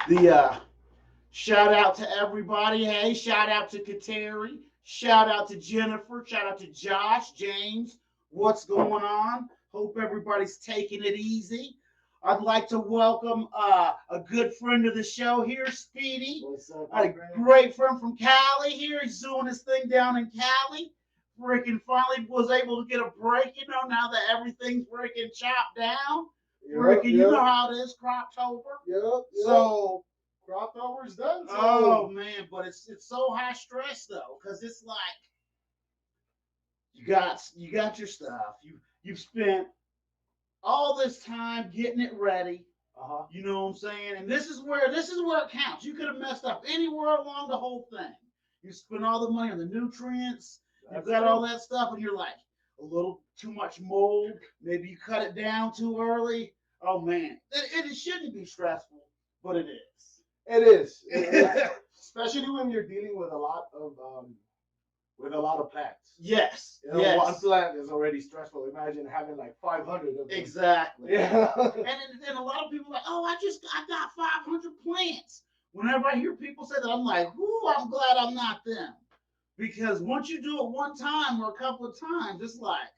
The shout out to everybody. Hey, shout out to Kateri. Shout out to Jennifer. Shout out to Josh, James. What's going on? Hope everybody's taking it easy. I'd like to welcome a good friend of the show here, Speedy. What's up, A great friend from Cali here. He's doing his thing down in Cali. Freaking finally was able to get a break, now that everything's freaking chopped down. Freaking, you know how it is, Croptober. Yep. So, Croptober's done. oh man, but it's so high stress though, because it's like you got your stuff. You've spent all this time getting it ready. You know what I'm saying? And this is where it counts. You could have messed up anywhere along the whole thing. You spent all the money on the nutrients. You've got all that stuff, and you're like a little too much mold. Maybe you cut it down too early. Oh man, it shouldn't be stressful, but it is. It is. Especially when you're dealing with a lot of plants. Yes. Yes. One plant is already stressful. Imagine having like 500 of them. Exactly. Yeah. and a lot of people are like, oh, I got 500 plants. Whenever I hear people say that, I'm like, ooh, I'm glad I'm not them. Because once you do it one time or a couple of times, it's like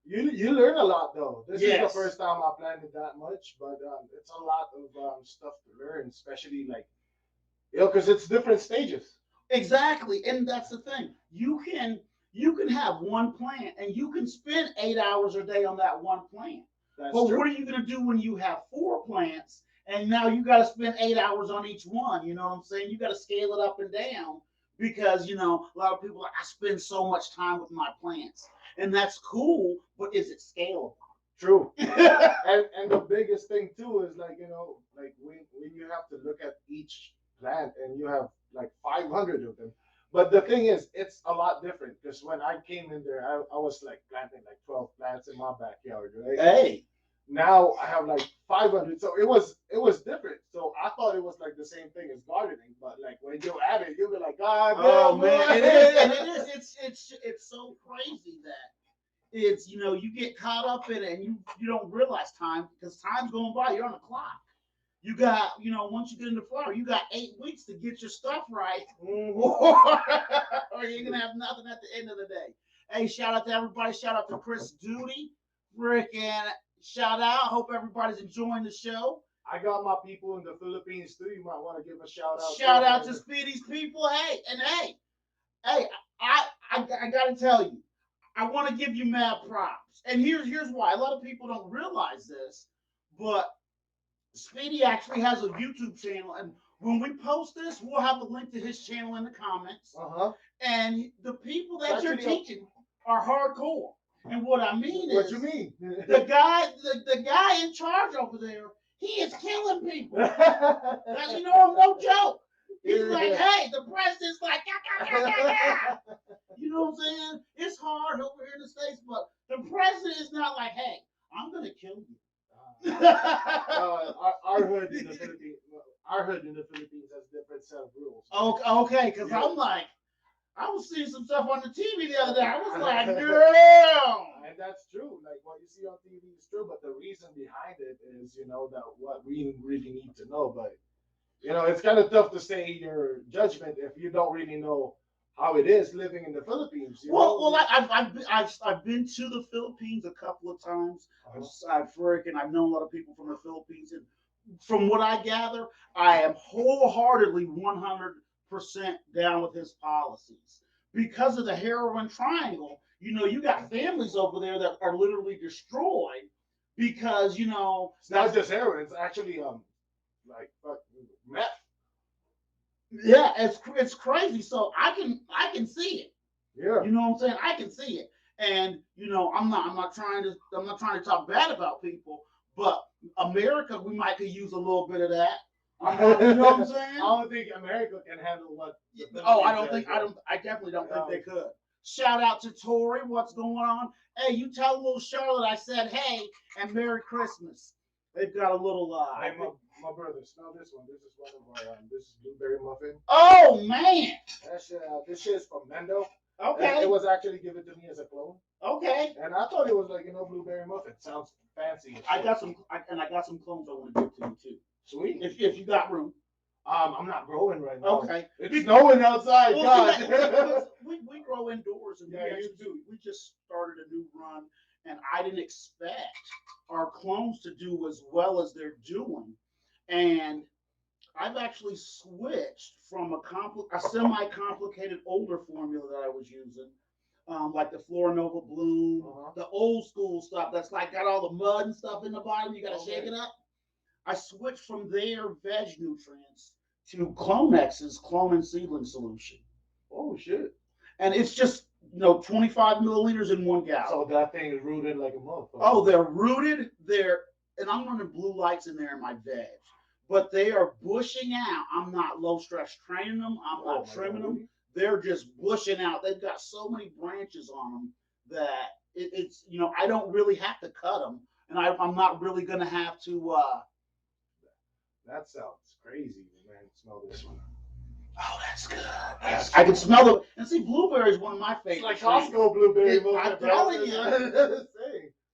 you learn a lot though. This is the Yes. first time I planted that much, but it's a lot of stuff to learn, especially like because it's different stages. exactly, and that's the thing. You can have one plant and you can spend 8 hours a day on that one plant. That's But true. what are you going to do when you have four plants and now you got to spend 8 hours on each one? You know what I'm saying? You got to scale it up and down because a lot of people are like, I spend so much time with my plants, and that's cool. But is it scalable? True. And the biggest thing too is like like when you have to look at each plant and you have like 500 of them. But the thing is, it's a lot different because when I came in there, I was like planting like 12 plants in my backyard, right? Hey, Now I have like 500, so it was different. So I thought it was like the same thing as gardening, but like when you add it, you'll be like, God oh damn, man, it is, and it is. It's so crazy that you get caught up in it and you don't realize time because time's going by. You're on the clock. You got once you get into flower, you got 8 weeks to get your stuff right, or you're gonna have nothing at the end of the day. Hey, shout out to everybody. Shout out to Chris Duty. Freaking shout out. Hope everybody's enjoying the show. I got my people in the Philippines too. You might want to give a shout out. Shout out to Speedy's people. Hey, I gotta tell you, I want to give you mad props. And here's why. A lot of people don't realize this, but Speedy actually has a YouTube channel, and when we post this, we'll have the link to his channel in the comments. And the people that you're teaching are hardcore. And what I mean What is, you mean? the guy in charge over there, he is killing people. No joke. He's like, hey, the president's like, you know what I'm saying? It's hard over here in the States, but the president is not like, hey, I'm gonna kill you. Our hood in the Philippines, has different set of rules. Okay, because I'm like, I was seeing some stuff on the TV the other day. I was like, damn. And that's true. Like what you see on TV is true, but the reason behind it is, that what we really need to know. But it's kind of tough to say your judgment if you don't really know how it is living in the Philippines. Well, I've been to the Philippines a couple of times. I've known a lot of people from the Philippines, and from what I gather, I am wholeheartedly 100% down with his policies because of the heroin triangle. You got families over there that are literally destroyed because it's not just heroin; it's actually like meth. Yeah, it's crazy. So I can see it. Yeah. You know what I'm saying? I can see it. And I'm not trying to talk bad about people, but America, we might could use a little bit of that. You know what I'm saying? I don't think America can handle what. Oh, I definitely don't think they could. Shout out to Tori. What's going on? Hey, you tell little Charlotte I said hey and Merry Christmas. They've got a little. Hey, my brother, smell this one. This is one of our. This is blueberry muffin. Oh man! This shit is from Mendo. Okay. It was actually given to me as a clone. Okay. And I thought it was like blueberry muffin. Sounds fancy. I got some clones I want to give to you too. Sweet. If you got room. I'm not growing right now. Okay. It's snowing outside. Well, God. because we grow indoors, and Yeah, you do. we just started a new run, and I didn't expect our clones to do as well as they're doing, and I've actually switched from a semi-complicated older formula that I was using, like the Florinova Bloom, the old school stuff that's like got all the mud and stuff in the bottom. You got to shake it up. I switched from their veg nutrients to Clonex's clone and seedling solution. Oh shit! And it's just 25 milliliters in 1 gallon. So that thing is rooted like a motherfucker. Oh, they're rooted. And I'm running blue lights in there in my veg, but they are bushing out. I'm not low stress training them. I'm not trimming them. They're just bushing out. They've got so many branches on them that it's I don't really have to cut them, and I'm not really gonna have to. That sounds crazy, man. Smell this one. Oh, that's good. I can smell it. And see, blueberry is one of my favorites. It's like Costco blueberry. I'm telling you.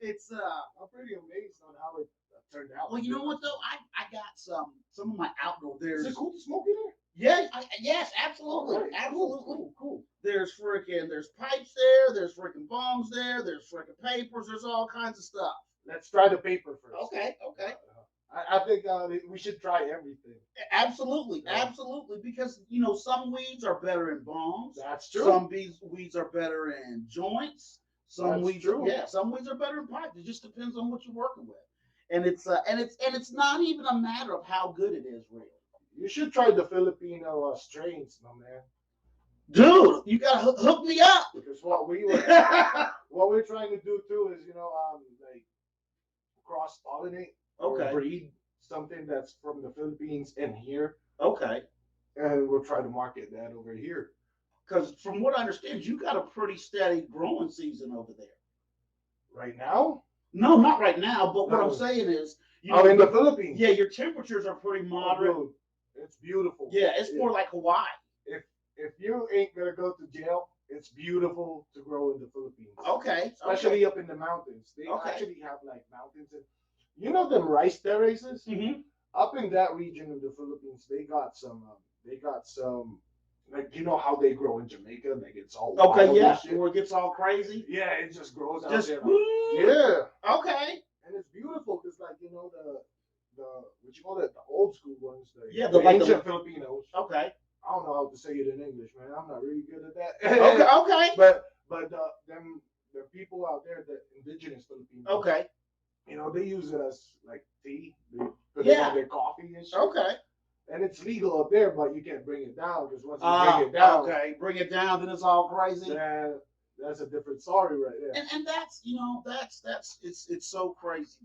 It's I'm pretty amazed on how it turned out. Well, you know what though? I got some of my outdoor. Is it cool to smoke in there? Yeah, yes, absolutely, Right. absolutely. Cool. There's pipes there. There's freaking bongs there. There's freaking papers. There's all kinds of stuff. Let's try the paper first. Okay. I think we should try everything. Absolutely, because some weeds are better in bongs. That's true. Some weeds are better in joints. Some weeds are better in pipes. It just depends on what you're working with, and it's not even a matter of how good it is, really. You should try the Filipino strains, my man. Dude, you gotta hook me up. Because what we're trying to do too is like cross pollinate. Okay. Or breed something that's from the Philippines in here. Okay. And we'll try to market that over here. Because from what I understand, you got a pretty steady growing season over there. Right now? No, not right now. But what I'm saying is, in the Philippines. Yeah, your temperatures are pretty moderate. Oh, it's beautiful. Yeah, it's more like Hawaii. If you ain't gonna go to jail, it's beautiful to grow in the Philippines. Okay. Especially up in the mountains. They actually have like mountains and them rice terraces. Mm-hmm. Up in that region of the Philippines, they got some like how they grow in Jamaica, like it's all where it gets all crazy. Yeah, it just grows out there. Yeah. Okay. And it's beautiful because the what you call it, the old school ones, the ancient Filipinos. Okay. I don't know how to say it in English, man. I'm not really good at that. Okay. But the people out there, the indigenous Filipinos. Okay. They use it as like tea. They put it on their coffee and shit. Okay. And it's legal up there, but you can't bring it down because once you bring it down, bring it down, then it's all crazy. That's a different story right there. And that's it's so crazy.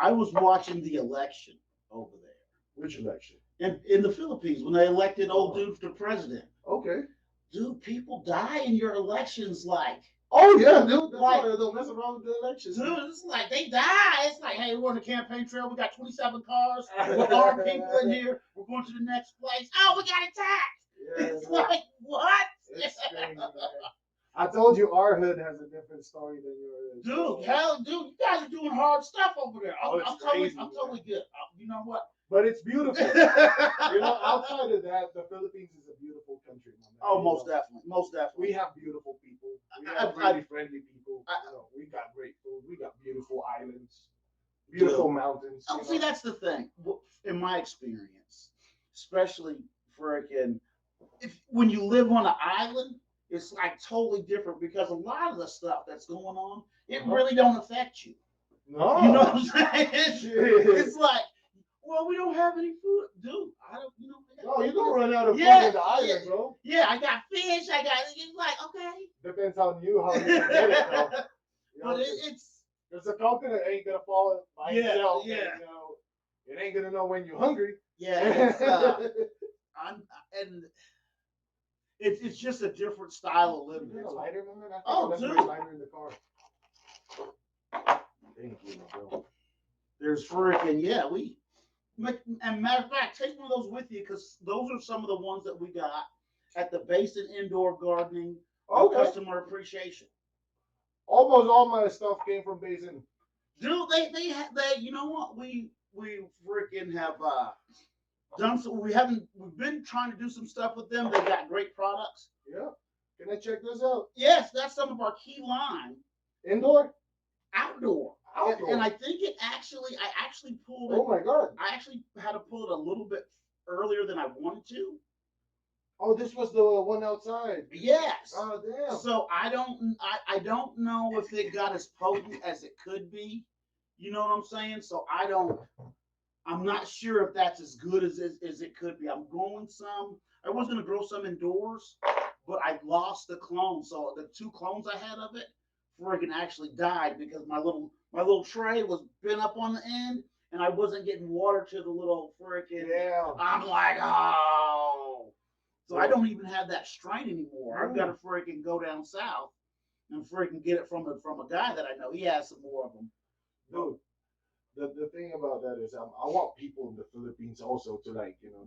I was watching the election over there. Which election? In the Philippines when they elected old dude for president. Okay. Dude, people die in your elections like. Oh yeah, dude. That's why they don't mess around with the elections. Dude, it's like they die. It's like, hey, we're on the campaign trail. We got 27 cars. We're armed people in here. We're going to the next place. Oh, we got attacked. Yeah, it's like what? It's strange, man. I told you our hood has a different story than yours. Dude, you guys are doing hard stuff over there. I'm totally good. You know what? But it's beautiful. Outside of that, the Philippines is a beautiful country. Oh, most definitely. We have beautiful people. We have really friendly people. We got great food. We got beautiful islands, beautiful mountains. Oh, see, that's the thing. In my experience, especially when you live on an island, it's like totally different because a lot of the stuff that's going on, it really don't affect you. No. You know what I'm saying? It's like, well, we don't have any food. Dude, I don't, No, you don't run out of food in the island, bro. Yeah, I got fish. It's like, okay. Depends on you how you get it, though. But it's. Because the continent ain't going to fall by itself. Yeah. And, it ain't going to know when you're hungry. Yeah. It's just a different style of living. Is there a lighter, man? Dude. Lighter in the car. Thank you, bro. There's and matter of fact, take one of those with you because those are some of the ones that we got at the Basin Indoor Gardening Customer Appreciation. Almost all my stuff came from Basin. Dude, they you know what? freaking have done some. We've been trying to do some stuff with them. They got great products. Yeah. Can I check this out? Yes, that's some of our key line. Indoor? Outdoor. Outdoor. And I think I actually pulled it. Oh my God. I actually had to pull it a little bit earlier than I wanted to. Oh, this was the one outside. Yes. Oh damn. So I don't know if it got as potent as it could be. You know what I'm saying? So I'm not sure if that's as good as it could be. I'm growing some. I was gonna grow some indoors, but I lost the clone. So the 2 clones I had of it freaking actually died because my little tray was bent up on the end and I wasn't getting water to the little freaking. Yeah. I'm like, oh. So I don't even have that strain anymore. I've got to freaking go down south and freaking get it from a guy that I know. He has some more of them. Dude, the thing about that is I want people in the Philippines also to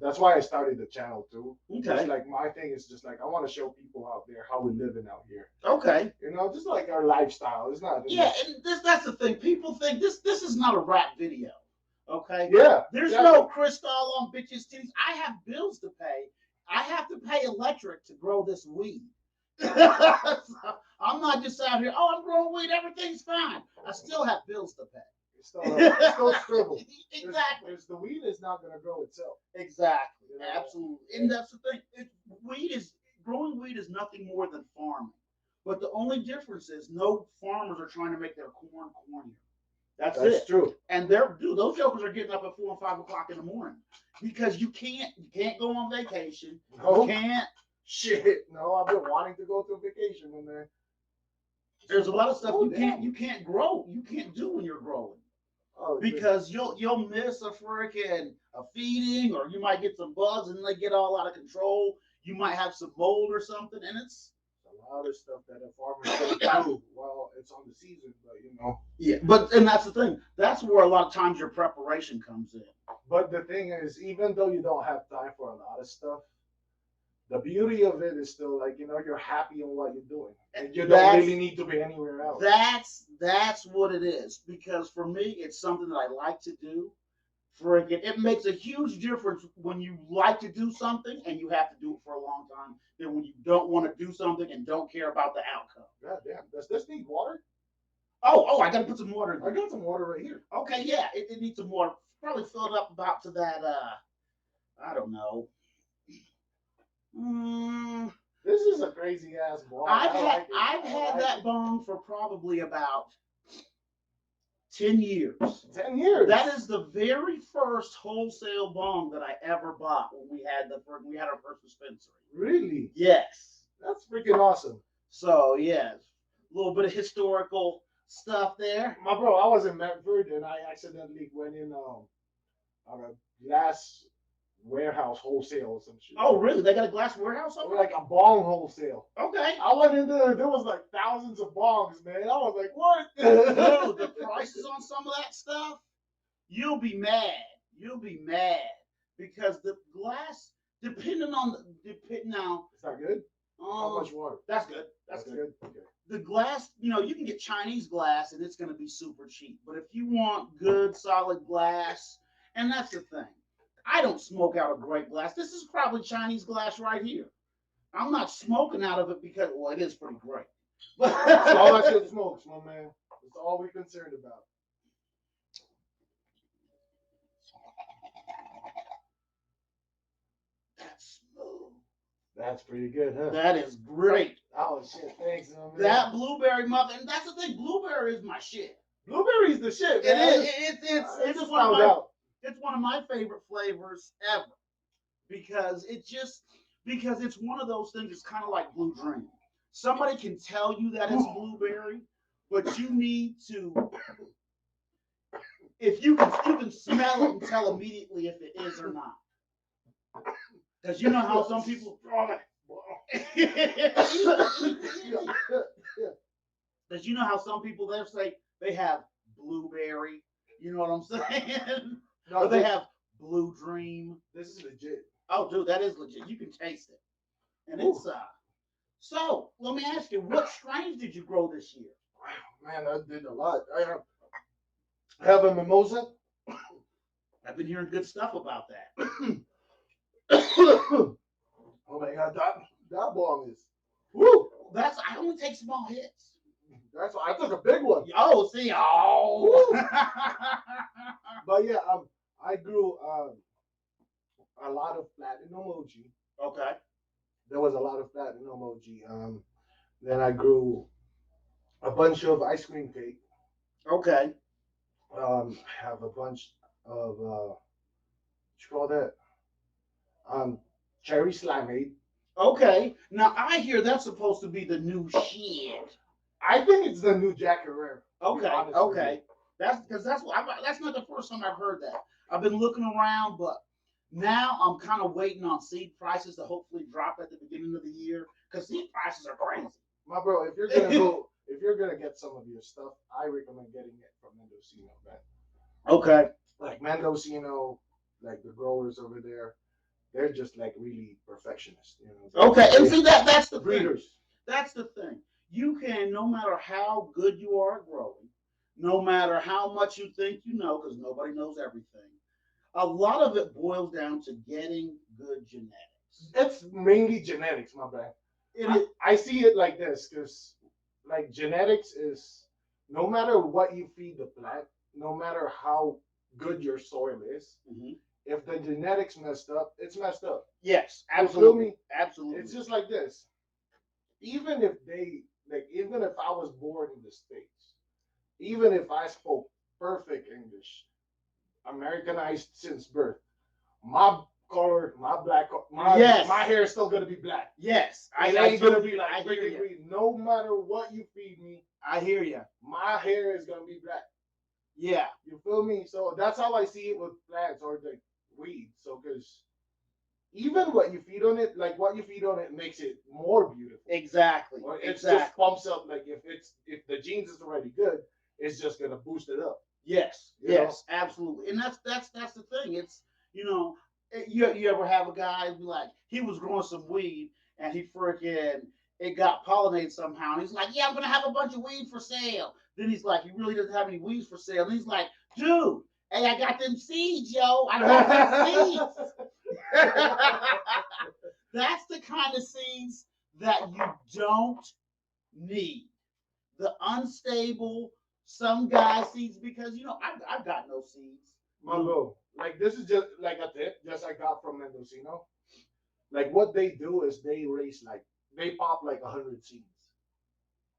that's why I started the channel too. Okay. Just like my thing is just like I want to show people out there how we're living out here. Okay. Just like our lifestyle. It's not. Yeah, and that's the thing. People think this is not a rap video. Okay. Yeah. There's no crystal on bitches' titties. I have bills to pay. I have to pay electric to grow this weed. So I'm not just out here. Oh, I'm growing weed. Everything's fine. I still have bills to pay. It's still struggle. Exactly. The weed is not going to grow itself. Exactly. Absolutely. And that's the thing. Growing weed is nothing more than farming. But the only difference is no farmers are trying to make their corn cornier. That's it. That's true. And those jokers are getting up at 4 and 5 o'clock in the morning because you can't go on vacation. No. You can't. Shit. No, I've been wanting to go to vacation when there's a lot of stuff you can't grow. You can't do when you're growing. Oh, because you'll miss a feeding, or you might get some bugs and they get all out of control. You might have some mold or something, and it's a lot of stuff that a farmer can do while it's on the season, but Yeah, and that's the thing. That's where a lot of times your preparation comes in. But the thing is, even though you don't have time for a lot of stuff, the beauty of it is still you're happy in what you're doing, and you don't really need to be anywhere else. That's what it is. Because for me, it's something that I like to do. It makes a huge difference when you like to do something and you have to do it for a long time than when you don't want to do something and don't care about the outcome. God damn. Does this need water? Oh, I got to put some water in there. I got some water right here. Okay, yeah, it needs some water. Probably filled up about to that, I don't know. This is a crazy ass bong. I've had that bong for probably about 10 years. 10 years. That is the very first wholesale bong that I ever bought when we had our first dispensary. Really? Yes. That's freaking awesome. So yes, a little bit of historical stuff there. My bro, I was in Medford and I accidentally went in on a glass warehouse wholesale or some shit. Oh, really? They got a glass warehouse over there? Like a bong wholesale. Okay. I went in there. There was like thousands of bongs, man. I was like, what? Dude, the prices on some of that stuff, you'll be mad. You'll be mad because the glass, depending now. It's not good. How much water? That's good. That's good. Okay. The glass, you can get Chinese glass and it's going to be super cheap. But if you want good, solid glass, and that's the thing. I don't smoke out of great glass. This is probably Chinese glass right here. I'm not smoking out of it because, well, it is pretty great. That's all I should smoke, my man. That's all we're concerned about. That's smooth. That's pretty good, huh? That is great. Oh, shit. Thanks, man. That blueberry muffin, and that's the thing. Blueberry is my shit. Blueberry's the shit, man. It's one of my favorite flavors ever because it's one of those things. It's kind of like Blue Dream. Somebody can tell you that it's blueberry, but you need to. If you can smell it and tell immediately if it is or not. Because you know how some people. Because you know how some people they'll say they have blueberry. You know what I'm saying? No, or they have Blue Dream. This is legit. Oh, dude, that is legit. You can taste it, and it's So let me ask you, what strains did you grow this year? Wow, man, I did a lot. I have a mimosa. I've been hearing good stuff about that. Oh my God, that bomb is. Woo! I only take small hits. That's why I took a big one. Oh, see, oh. But yeah, I grew a lot of platinum emoji. Okay. There was a lot of platinum emoji. Then I grew a bunch of ice cream cake. Okay. Have a bunch of what you call that? Cherry slimeade. Okay. Now I hear that's supposed to be the new shit. I think it's the new Jack Herrera. Okay. Okay. That's because that's not the first time I've heard that. I've been looking around, but now I'm kind of waiting on seed prices to hopefully drop at the beginning of the year because seed prices are crazy. My bro, if you're gonna go, if you're gonna get some of your stuff, I recommend getting it from Mendocino, man. Okay. Like Mendocino, like the growers over there, they're just like really perfectionists, you know. Okay, and see that's the breeders. Thing. That's the thing. You can, no matter how good you are at growing, no matter how much you think you know, because nobody knows everything. A lot of it boils down to getting good genetics. It's mainly genetics, my bad. I see it like this because, like, genetics is no matter what you feed the plant, no matter how good your soil is, if the genetics messed up, it's messed up. Yes, absolutely. You feel me? Absolutely. It's just like this. Even if even if I was born in the States, even if I spoke perfect English, Americanized since birth, my color, my black, my hair is still gonna be black. Yes, I ain't gonna be like freaking green. No matter what you feed me, I hear you. My hair is gonna be black. Yeah, you feel me? So that's how I see it with plants or like weeds. So because even what you feed on it, like what you feed on it, makes it more beautiful. Exactly. Or it just pumps up. Like if the genes is already good, it's just gonna boost it up. Yes, yes, absolutely. And that's the thing. It's you ever have a guy be like he was growing some weed and he freaking it got pollinated somehow and he's like, yeah, I'm gonna have a bunch of weed for sale. Then he's like, he really doesn't have any weeds for sale. And he's like, dude, hey, I got them seeds, yo. I got them seeds. That's the kind of seeds that you don't need. The unstable, some guy seeds because I've got no seeds. Mongo, like this is just like a tip, just I got from Mendocino. Like what they do is they pop like 100 seeds.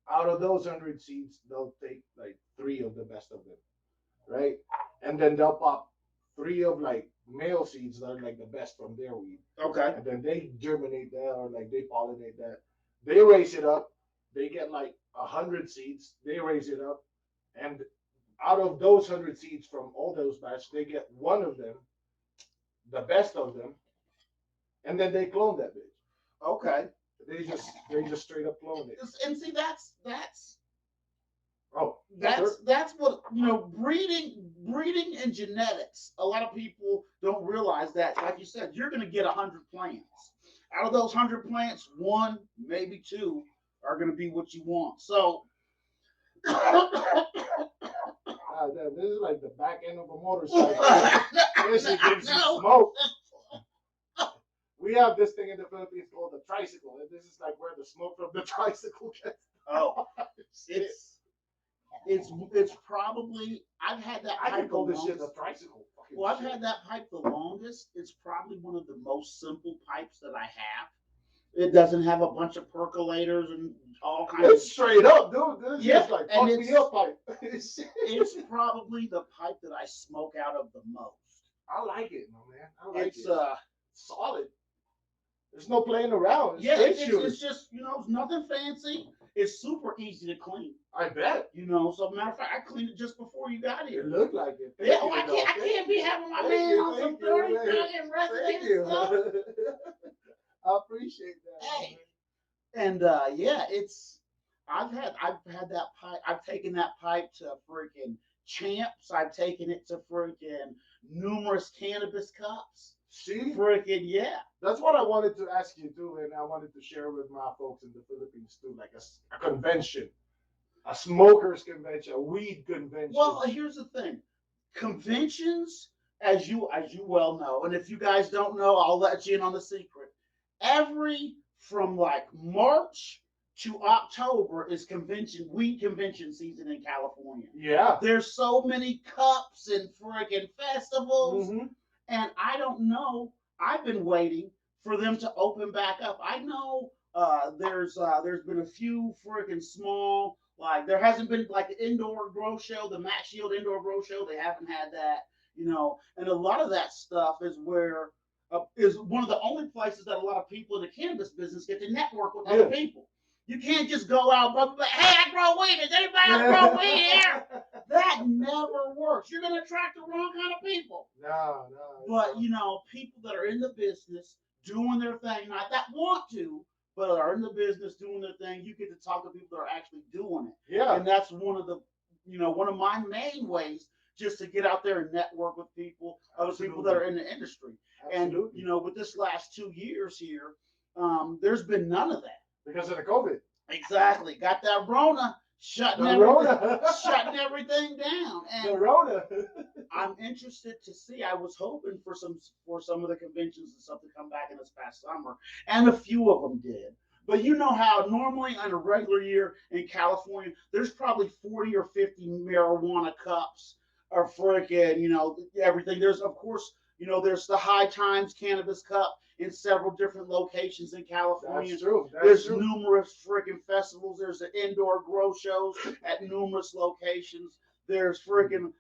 Out of those 100 seeds, they'll take like 3 of the best of them, right? And then they'll pop 3 of like male seeds that are like the best from their weed. Okay. And then they germinate that or like they pollinate that. They raise it up. They get like 100 seeds. They raise it up, and out of those 100 seeds from all those batches, they get 1 of them, the best of them, and then they clone that bitch. Okay. They just straight up clone it. And see, that's Oh, that's what breeding and genetics. A lot of people don't realize that. Like you said, you're going to get 100 plants. Out of those 100 plants, 1, maybe 2 are going to be what you want. So. This is like the back end of a motorcycle. This shit gives you smoke. We have this thing in the Philippines called the tricycle, and this is like where the smoke from the tricycle gets. Oh, it's probably I've had that. I can call this shit a tricycle. Well, I've had that pipe the longest. It's probably one of the most simple pipes that I have. It doesn't have a bunch of percolators and all kinds. It's straight up, dude. This is like fuck me up pipe. It's probably the pipe that I smoke out of the most. I like it, my man. I like it. It's solid. There's no playing around. It's just it's nothing fancy. It's super easy to clean. I bet. So matter of fact, I cleaned it just before you got here. It looked like it. I can't be having my man on some 30 fucking resident stuff. I appreciate that. Hey. And I've had that pipe. I've taken that pipe to freaking Champs. I've taken it to freaking numerous cannabis cups. See? Freaking yeah. That's what I wanted to ask you too, and I wanted to share with my folks in the Philippines too, like a convention, a smokers convention, a weed convention. Well, here's the thing. Conventions as you well know, and if you guys don't know, I'll let you in on the secret. Every from like March to October is weed convention season in California. Yeah. There's so many cups and friggin' festivals, Hmm. and I don't know. I've been waiting for them to open back up. I know there's been a few friggin' small, like there hasn't been like the indoor grow show, the Matt Shield indoor grow show. They haven't had that, and a lot of that stuff is one of the only places that a lot of people in the cannabis business get to network with other people. You can't just go out, but hey, I grow weed. Does anybody else grow weed here? That never works. You're gonna attract the wrong kind of people. No, no. But people that are in the business doing their thing, not that want to, but are in the business doing their thing, you get to talk to people that are actually doing it. Yeah. And that's one of my main ways just to get out there and network with people, other people that are in the industry. Absolutely. And with this last 2 years here, there's been none of that. Because of the COVID. Exactly. Got that Rona shutting everything down. And the Rona. I'm interested to see. I was hoping for some of the conventions and stuff to come back in this past summer, and a few of them did. But you know how normally on a regular year in California, there's probably 40 or 50 marijuana cups or freaking, everything. There's of course, there's the High Times Cannabis Cup in several different locations in California. That's true. There's numerous freaking festivals. There's the indoor grow shows at numerous locations. There's freaking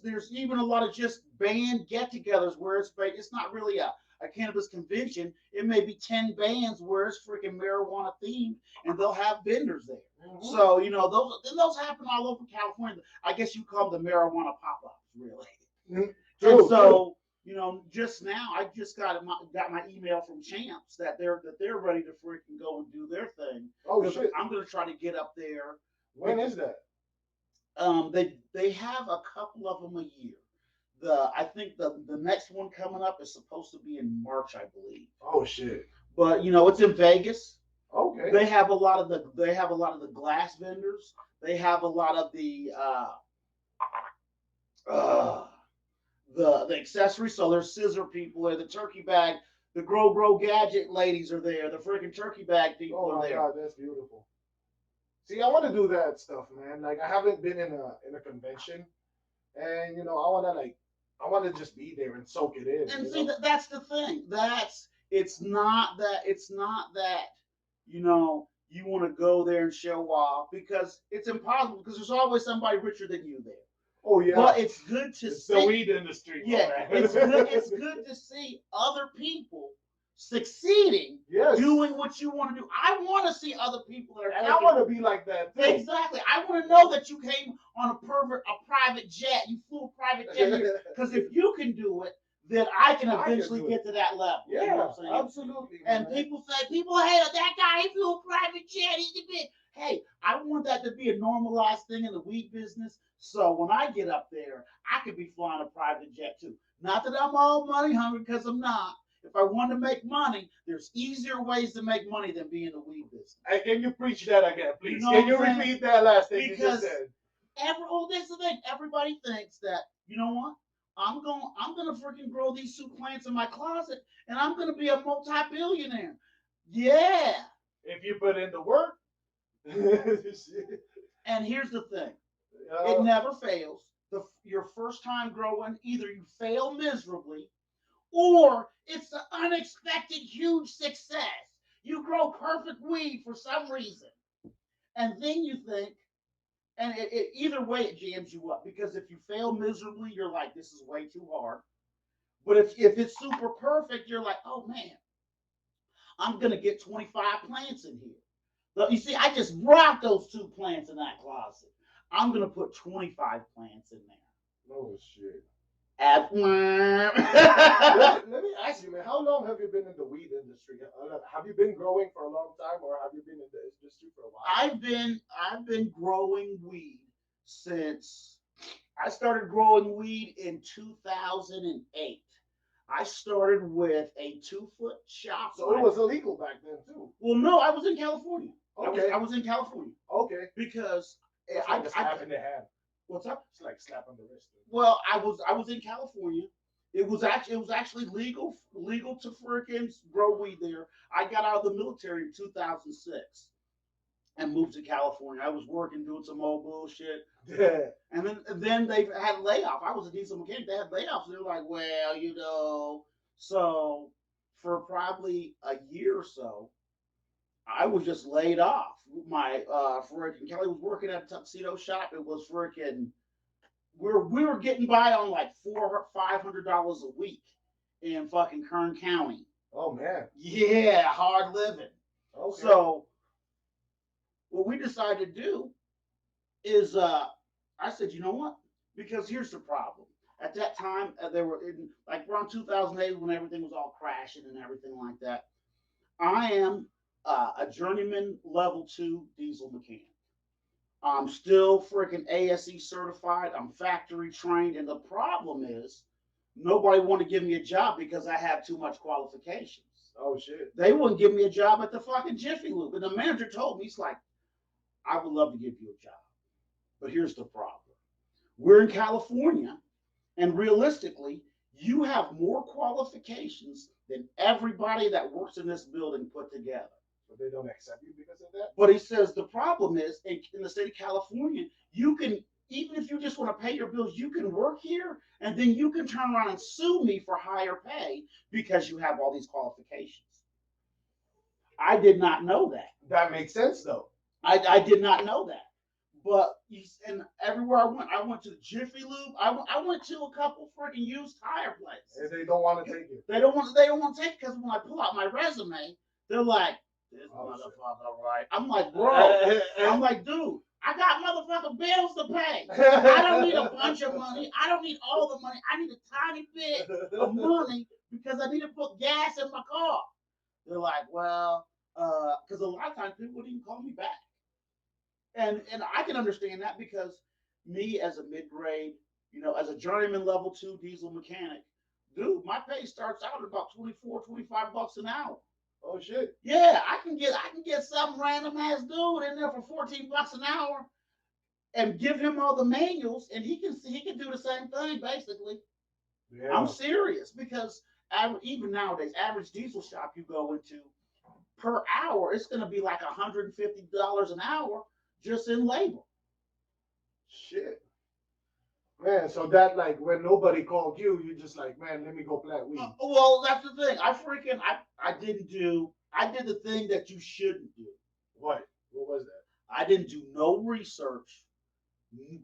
there's even a lot of just band get-togethers where it's not really a cannabis convention. It may be 10 bands where it's freaking marijuana themed, and they'll have vendors there. Mm-hmm. So those happen all over California. I guess you call them the marijuana pop-ups, really. Mm-hmm. True, and so. Just now I just got my email from Champs that they're ready to freaking go and do their thing. Oh shit! I'm gonna try to get up there. When is that? They have a couple of them a year. I think the next one coming up is supposed to be in March, I believe. Oh shit! But it's in Vegas. Okay. They have a lot of the glass vendors. They have a lot of the accessories. So there's scissor people there, the turkey bag, the grow gadget ladies are there, the freaking turkey bag people are there. Oh my god, that's beautiful. See, I want to do that stuff, man. Like I haven't been in a convention, and I want to just be there and soak it in. And see, that's the thing. It's not that you want to go there and show off, because it's impossible, because there's always somebody richer than you there. Oh yeah. But it's good to see the weed industry. Yeah, it's good. It's good to see other people succeeding, doing what you want to do. I want to see other people that are. And I want to be like that too. Exactly. I want to know that you came on a private jet. You flew a private jet, because if you can do it, then I can eventually get to that level. Yeah, you know what I'm saying? Absolutely. And man. People hate that guy. He flew a private jet. He's the big. Hey, I want that to be a normalized thing in the weed business. So when I get up there, I could be flying a private jet too. Not that I'm all money hungry, because I'm not. If I want to make money, there's easier ways to make money than being in the weed business. Hey, can you preach that again, please? Can you repeat that last thing you just said? This is the thing. Everybody thinks that, you know what? I'm gonna freaking grow these soup plants in my closet, and I'm gonna be a multi-billionaire. Yeah. If you put in the work. And here's the thing. It never fails. Your first time growing, either you fail miserably, or it's an unexpected huge success. You grow perfect weed for some reason, and then you think, and either way it jams you up, because if you fail miserably, you're like, this is way too hard. But if it's super perfect, you're like, oh man, I'm gonna get 25 plants in here. But you see, I just brought those 2 plants in that closet. I'm gonna put 25 plants in there. Oh shit. let me ask you, man, how long have you been in the weed industry? Have you been growing for a long time, or have you been in the industry for a while? I've been growing weed since I started growing weed in 2008. I started with a 2-foot shop. So it was illegal back then too. Well, no, I was in California. Okay. I was in California. Okay. Because I slap in the hand. What's up? It's like slap on the wrist. Well, I was in California, It was actually legal to freaking grow weed there. I got out of the military in 2006 and moved to California. I was working doing some old bullshit. Yeah. And then they had layoff. I was a diesel mechanic. They had layoffs. And they're like, well, so for probably a year or so, I was just laid off. My freaking Kelly was working at a tuxedo shop. It was freaking we were getting by on like $400-500 a week in fucking Kern County. Oh man. Yeah, hard living. Okay. So what we decided to do is I said, you know what? Because here's the problem. At that time, there were in like around 2008 when everything was all crashing and everything like that. I am a journeyman level 2 diesel mechanic. I'm still freaking ASE certified. I'm factory trained, and the problem is nobody wanted to give me a job because I have too much qualifications. Oh shit. They wouldn't give me a job at the fucking Jiffy Lube, and the manager told me, he's like, I would love to give you a job, but here's the problem. We're in California, and realistically, you have more qualifications than everybody that works in this building put together. But they don't accept you because of that? But he says the problem is in the state of California, you can, even if you just want to pay your bills, you can work here and then you can turn around and sue me for higher pay because you have all these qualifications. I did not know that. That makes sense though. I did not know that. But and everywhere I went to the Jiffy Lube. I went to a couple freaking used tire places. And they don't want to take you. They don't want to take it because when I pull out my resume, they're like, this motherfucker, right? I'm like, bro. I'm like, dude, I got motherfucking bills to pay. I don't need a bunch of money. I don't need all the money. I need a tiny bit of money because I need to put gas in my car. They're like, well, because a lot of times people wouldn't even call me back. And I can understand that because me as a mid-grade, as a journeyman level 2 diesel mechanic, dude, my pay starts out at about 24, 25 bucks an hour. Oh shit. Yeah, I can get some random ass dude in there for 14 bucks an hour and give him all the manuals and he can do the same thing basically. Yeah. I'm serious because even nowadays, average diesel shop you go into per hour, it's gonna be like $150 an hour just in labor. Shit. Man, so that like when nobody called you, you just like, man, let me go plant weed. Well, that's the thing. I did the thing that you shouldn't do. What? What was that? I didn't do no research.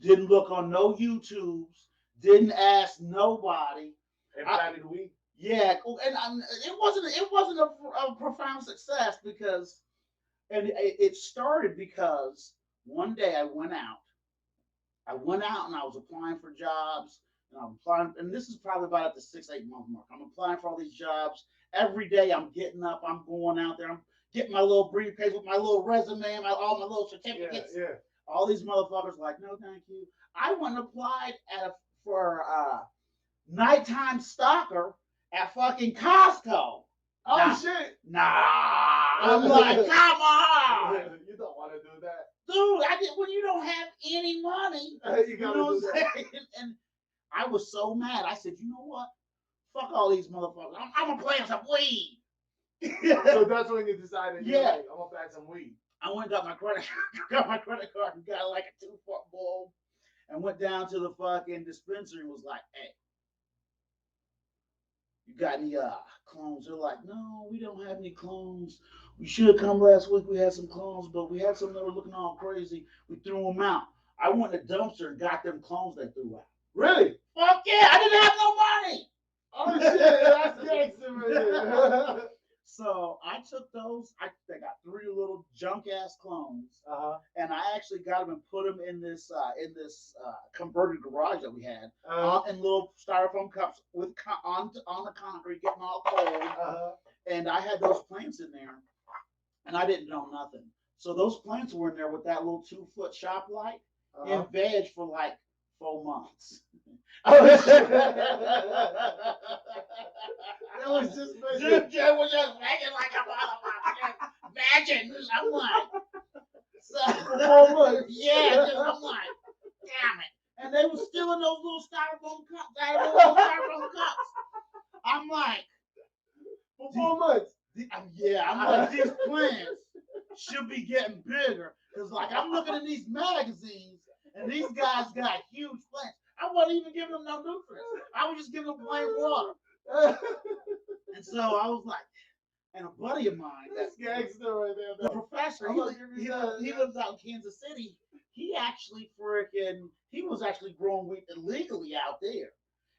Didn't look on no YouTubes. Didn't ask nobody. And planted weed. Yeah, and it wasn't a profound success because, and it started because one day I went out and I was applying for jobs and I'm applying, and this is probably about at the 6-8 month mark. I'm applying for all these jobs. Every day I'm getting up, I'm going out there, I'm getting my little briefcase with my little resume, all my little certificates. Yeah. All these motherfuckers like, no, thank you. I went and applied for nighttime stalker at fucking Costco. Oh shit. Nah. I'm like, come on. You don't want to do that. Dude, when you don't have any money, you know what I'm saying? And I was so mad. I said, you know what? Fuck all these motherfuckers. I'm gonna plant some weed. So that's when you decided, yeah, like, I'm gonna plant some weed. I went and got my credit card and got like a 2-foot bulb and went down to the fucking dispensary and was like, hey, you got any clones? They're like, no, we don't have any clones. We should have come last week. We had some clones, but we had some that were looking all crazy. We threw them out. I went to the dumpster and got them clones they threw out. Really? Fuck yeah, I didn't have no money. Oh shit, that's gangster right there. So I took those. They got 3 little junk ass clones, and I actually got them and put them in this converted garage that we had, in little styrofoam cups with on the concrete, getting all cold. And I had those plants in there, and I didn't know nothing. So those plants were in there with that little 2-foot shop light in veg for like 4 months. It was just Jim was just making like a motherfucker. Imagine. I'm like, yeah, dude, I'm like, damn it. And they were still in those little styrofoam cups. I'm like, for 4 months. Yeah, I'm like, these plants should be getting bigger. Because, like, I'm looking at these magazines, and these guys got huge plants. I wasn't even giving them no nutrients. I was just giving them plain water. And so I was like, and a buddy of mine, that's gangster right there. the professor, he lives out in Kansas City. He was actually growing wheat illegally out there.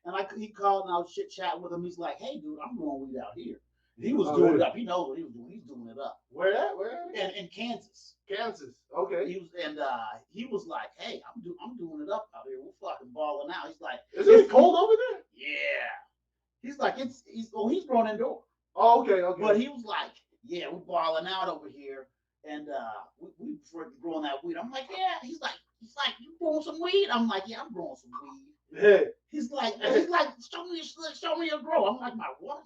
And he called and I was chit chatting with him. He's like, hey, dude, I'm growing wheat out here. He was doing it up. He knows what he was doing. He's doing it up. Where at? Where at? In Kansas. Kansas. Okay. He was like, hey, I'm doing it up out here. We're fucking balling out. He's like, is it cold over there? Yeah. He's like, he's growing indoor. Oh, okay. But he was like, yeah, we're balling out over here, and we freaking growing that weed. I'm like, yeah. He's like, you growing some weed? I'm like, yeah, I'm growing some weed. Yeah. He's like, show me your grow. I'm like, my what?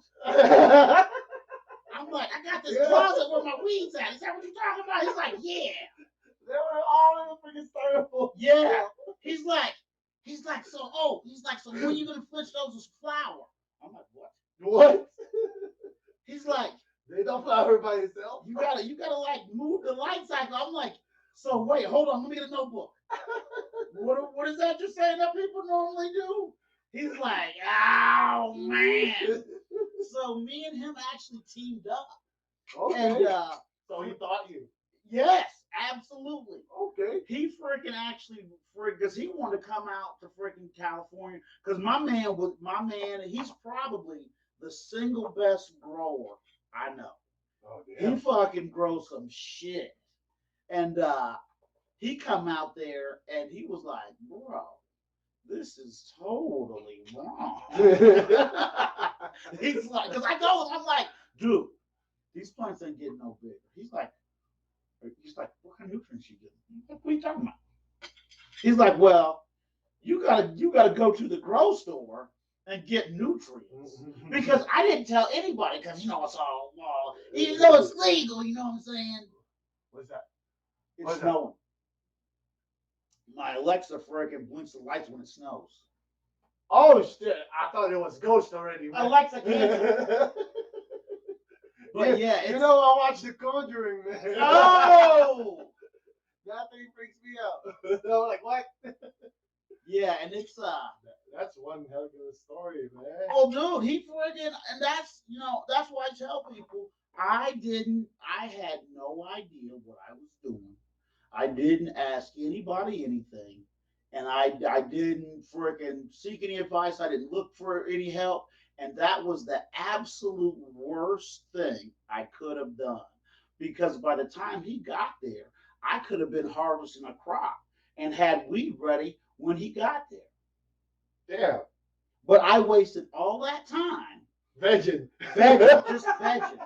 I'm like, I got this closet where my weeds at. Is that what you're talking about? He's like, yeah. They were all in the freaking styrofoam. Yeah. He's like, so when are you gonna switch those as flour? I'm like, what? What? He's like, they don't flower by itself. You gotta like move the light cycle. I'm like, so wait, hold on, let me get a notebook. What is that you're saying that people normally do? He's like, oh man. So me and him actually teamed up. Okay. And so he thought you. Yes, absolutely. Okay. He freaking actually because he wanted to come out to freaking California. Because my man, he's probably the single best grower I know. Oh, damn. He fucking grows some shit. And he come out there and he was like, bro, this is totally wrong. He's like, because I told him, I'm like, dude, these plants ain't getting no bigger. He's like, what kind of nutrients you getting? What are you talking about? He's like, well, you gotta go to the grocery store and get nutrients. Because I didn't tell anybody, because it's all even though it's legal, you know what I'm saying? What's that? It's snowing. My Alexa freaking blinks the lights when it snows. Oh shit! I thought it was ghost already. Man. Alexa can't. But yeah, I watched The Conjuring, man. Oh, that thing freaks me out. I'm like, what? Yeah, and it's that's one hell of a story, man. Oh, dude, he freaking, and that's why I tell people I had no idea what I was doing. I didn't ask anybody anything, and I didn't freaking seek any advice. I didn't look for any help, and that was the absolute worst thing I could have done, because by the time he got there, I could have been harvesting a crop and had weed ready when he got there. Damn. But I wasted all that time vegging. Just vegging.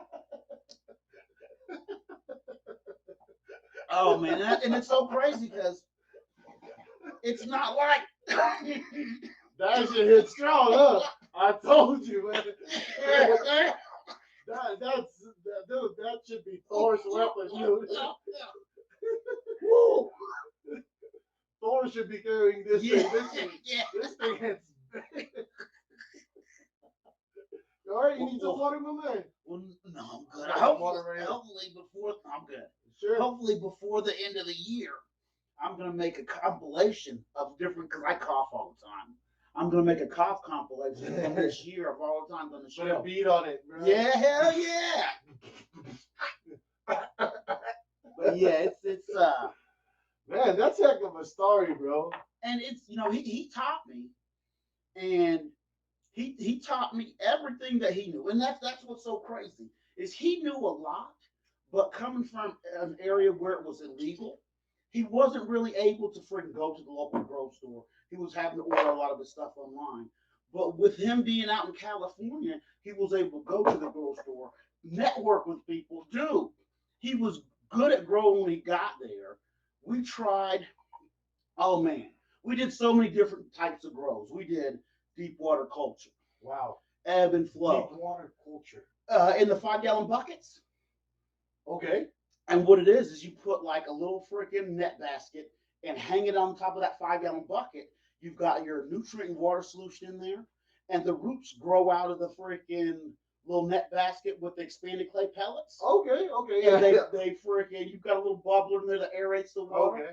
Oh man, and it's so crazy because it's not like that shit hit strong, huh? I told you, man. Dude, that should be Thor's weapon, dude. Woo. Thor should be carrying this thing. This thing hits. All right, you need some water, my man. Well, no, I'm good. Hopefully before I'm good. Sure. Hopefully before the end of the year, I'm gonna make a compilation of different, because I cough all the time. I'm gonna make a cough compilation from this year of all the times on the show. Put a beat on it, bro. Yeah, hell yeah. But yeah, it's man, that's heck of a story, bro. And it's he taught me, and he taught me everything that he knew, and that's what's so crazy is he knew a lot, but coming from an area where it was illegal, he wasn't really able to freaking go to the local grocery store. He was having to order a lot of his stuff online. But with him being out in California, he was able to go to the grocery store, network with people. Dude, he was good at growing when he got there. We tried, oh man, we did so many different types of grows. We did deep water culture. Wow. Ebb and flow. Deep water culture. In the 5-gallon buckets. Okay. And what it is you put like a little freaking net basket and hang it on top of that 5-gallon bucket. You've got your nutrient and water solution in there, and the roots grow out of the freaking little net basket with the expanded clay pellets. Okay, okay, And yeah. they freaking, you've got a little bubbler in there that aerates the water. Okay,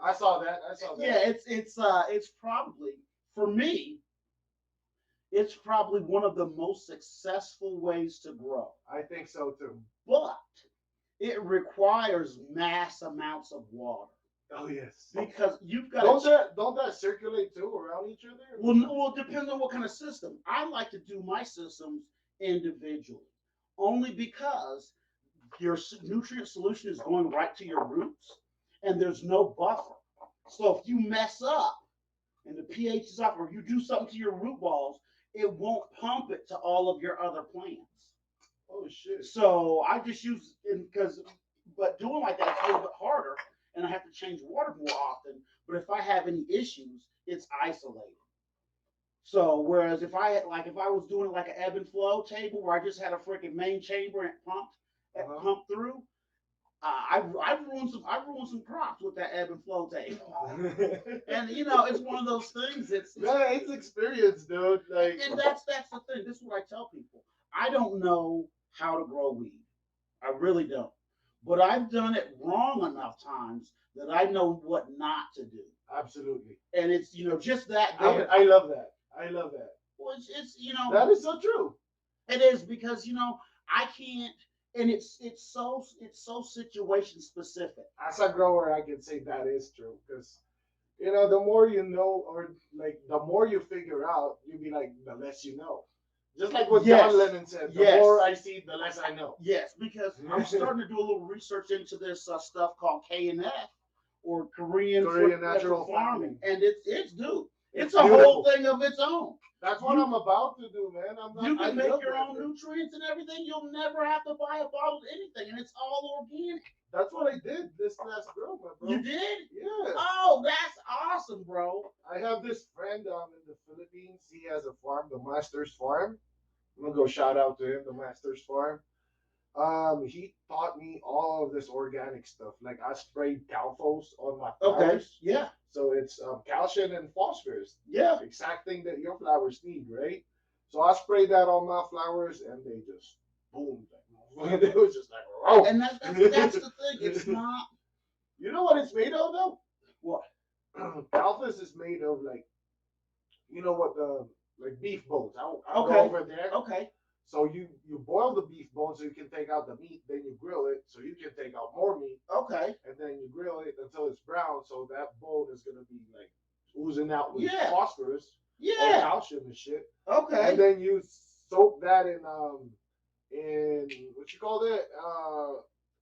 I saw that. I saw that. Yeah, it's probably, for me, it's probably one of the most successful ways to grow. I think so too. But it requires mass amounts of water Oh yes. because you've got Don't that circulate too around each other? well, it depends on what kind of system. I like to do my systems individually, only because your nutrient solution is going right to your roots, and there's no buffer. So if you mess up and the pH is off, or you do something to your root balls, it won't pump it to all of your other plants. Oh shit. So I just use because, but doing like that is a little bit harder, and I have to change water more often. But if I have any issues, it's isolated. So whereas if I was doing it like an ebb and flow table where I just had a freaking main chamber and it pumped through, I've ruined some crops with that ebb and flow table. And it's one of those things. It's experience, dude. Like, and that's the thing. This is what I tell people. I don't know how to grow weed. I really don't. But I've done it wrong enough times that I know what not to do. Absolutely. And it's just that. I love that. I love that. Well, it's that is so true. It is because I can't, and it's so situation specific. As a grower, I can say that is true because the more you know, or like the more you figure out, you'll be like the less you know. Just like what Yes. John Lennon said, the Yes. more I see, the less I know. Yes, because I'm starting to do a little research into this stuff called K&F, or Korean natural farming, and it's It's a beautiful. whole thing of its own. That's what I'm about to do, man. You can make your that, own nutrients and everything. You'll never have to buy a bottle of anything, and it's all organic. That's what I did this last grow, my bro. You did? Yeah. Oh, that's awesome, bro. I have this friend in the Philippines. He has a farm, the Master's Farm. I'm gonna go shout out to him, the Master's Farm. He taught me all of this organic stuff. Like I sprayed Calphos on my flowers. Yeah. So it's calcium and phosphorus. Yeah. Exact thing that your flowers need, right? So I sprayed that on my flowers, and they just boomed. It was just like, oh. And that's the thing. It's not. You know what it's made of, though? What? Calphos is made of what the beef bones. I'll Okay. go over there. Okay. So you boil the beef bone so you can take out the meat, then you grill it so you can take out more meat, Okay. and then you grill it until it's brown. So that bone is gonna be like oozing out with Yeah. phosphorus or Yeah. calcium and shit. Okay. And then you soak that in what you call it,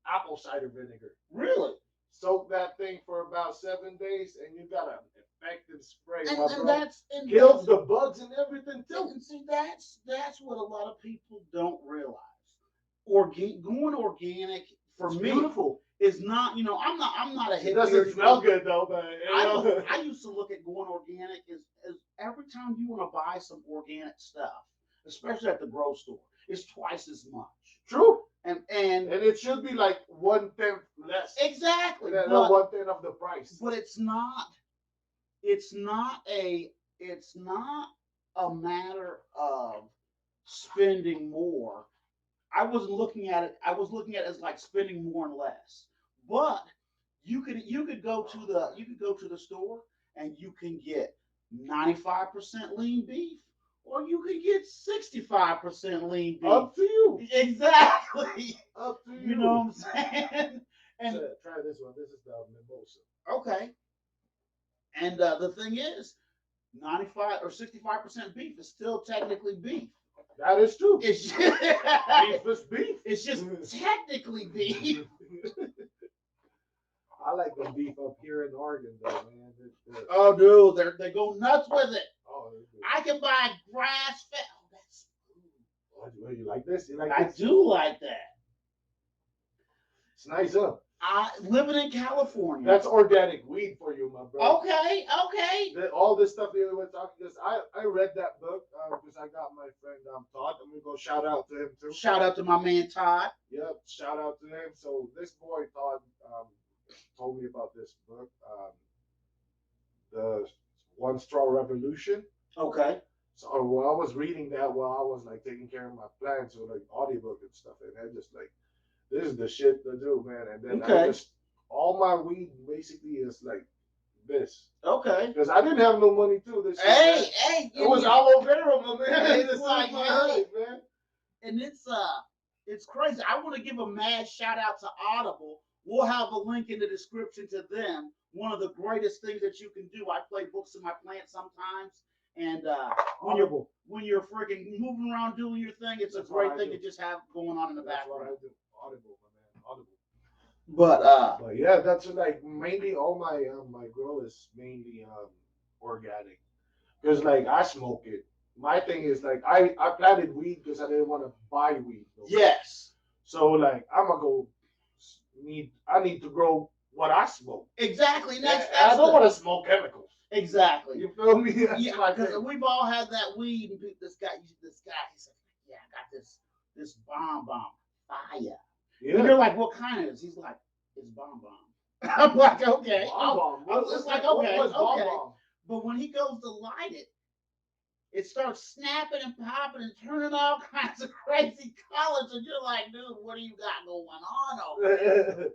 apple cider vinegar. Really? Soak that thing for about 7 days, and you got an effective spray. And my bro. that's Kills the bugs and everything too. And see, that's what a lot of people don't realize. Going organic for It's me beautiful. is not. I'm not a hippie. It doesn't smell good though, but I used to look at going organic as every time you want to buy some organic stuff, especially at the grocery store, it's twice as much. True. And it should be like 1/10 less. Exactly. Than 1/10 of the price. But it's not. It's not a matter of spending more. I wasn't looking at it. I was looking at it as like spending more and less. But you could go to the store and you can get 95% lean beef, or you can get 65% lean beef. Up to you. Exactly. Up to you. You know what I'm saying? And so, try this one. This is the mimosa. Okay. And the thing is, 95 or 65% beef is still technically beef. That is true. It's just, beef is beef. It's just technically beef. I like the beef up here in Oregon, though, man. Oh, dude, they go nuts with it. Oh, I can buy grass fed. Oh, that's. Oh, you like this? You like I this? do like that. It's nice, huh? Living in California. That's organic weed for you, my bro. Okay. All this stuff you were talking, because I read that book because I got my friend Todd. I'm gonna go shout out to him too. Shout out to my man Todd. Yep, shout out to him. So this boy Todd told me about this book, the One Straw Revolution. Okay. So while I was reading that while I was like taking care of my plants or like audiobook and stuff, and I just like this is the shit to do, man. And then I Okay. just all my weed basically is like this. Okay. Because I didn't have no money too this year. Hey, Man. hey, It was aloe vera, my man. It's like, my hey. life, man. And it's crazy. I want to give a mad shout out to Audible. We'll have a link in the description to them. One of the greatest things that you can do. I play books in my plant sometimes, and Audible. when you're freaking moving around doing your thing, it's That's a great what I thing do. to just have going on in the That's background. what I do. Audible, my man. Audible. But yeah, that's like mainly all my grow is mainly organic. Because like I smoke it. My thing is like I planted weed because I didn't want to buy weed. No more. yes, So like I'm gonna go I need to grow what I smoke. exactly. And I don't want to smoke chemicals. exactly. You feel me? That's Yeah, my because thing. we've all had that weed, and this guy, he said, "Yeah, I got this bomb fire." Yeah. And you're like, "What kind is?" He's like, "It's bomb." I'm like, "Okay." Bomb. It's like, okay, What's bomb okay. bomb? But when he goes to light it, it starts snapping and popping and turning all kinds of crazy colors, and you're like, "Dude, what do you got going on over there?"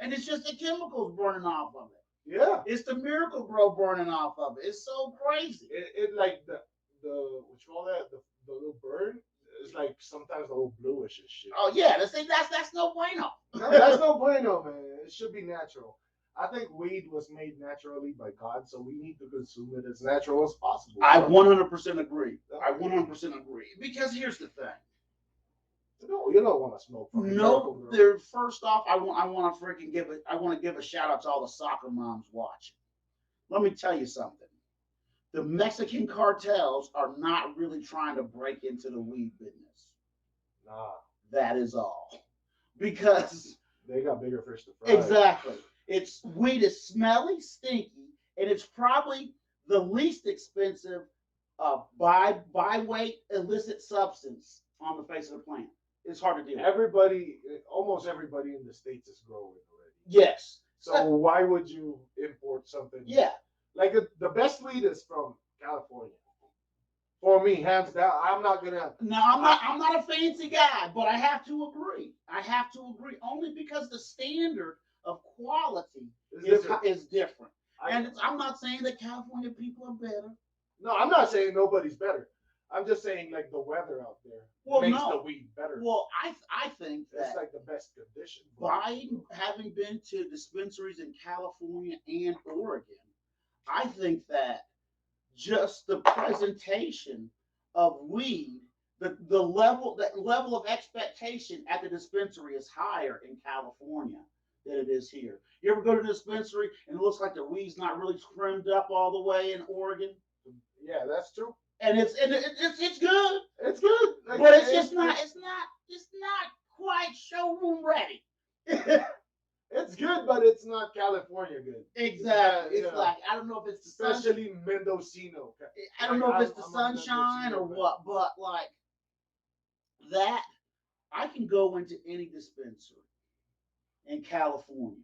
And it's just the chemicals burning off of it. Yeah. It's the Miracle Grow burning off of it. It's so crazy. It like the what you call that the little burn is like sometimes a little bluish and shit. Oh yeah, that's no bueno. No, that's no bueno, man. It should be natural. I think weed was made naturally by God, so we need to consume it as natural as possible. I 100% agree. I 100% agree. Because here's the thing. No, you don't want to smoke. No, there. First off, I want to freaking give a shout out to all the soccer moms watching. Let me tell you something. The Mexican cartels are not really trying to break into the weed business. Nah. That is all. Because they got bigger fish to fry. Exactly. Weed is smelly, stinky, and it's probably the least expensive by weight illicit substance on the face of the planet. It's hard to do. Almost everybody in the States is growing already. Yes. So why would you import something? Yeah. Like the best weed is from California. For me, hands down. I'm not gonna. No, I'm not a fancy guy, but I have to agree. Only because the standard of quality is different. And I'm not saying that California people are better. No, I'm not saying nobody's better. I'm just saying like the weather out there makes the weed better. Well, I think that it's like the best condition. Having been to dispensaries in California and Oregon, I think that just the presentation of weed, the level of expectation at the dispensary is higher in California than it is here. You ever go to the dispensary and it looks like the weed's not really trimmed up all the way in Oregon? Yeah, that's true. And it's good. It's good, but it's not quite showroom ready. It's good, but it's not California good. Exactly. It's like I don't know if it's especially Mendocino. I don't know if it's the sunshine or what, but like that, I can go into any dispensary in California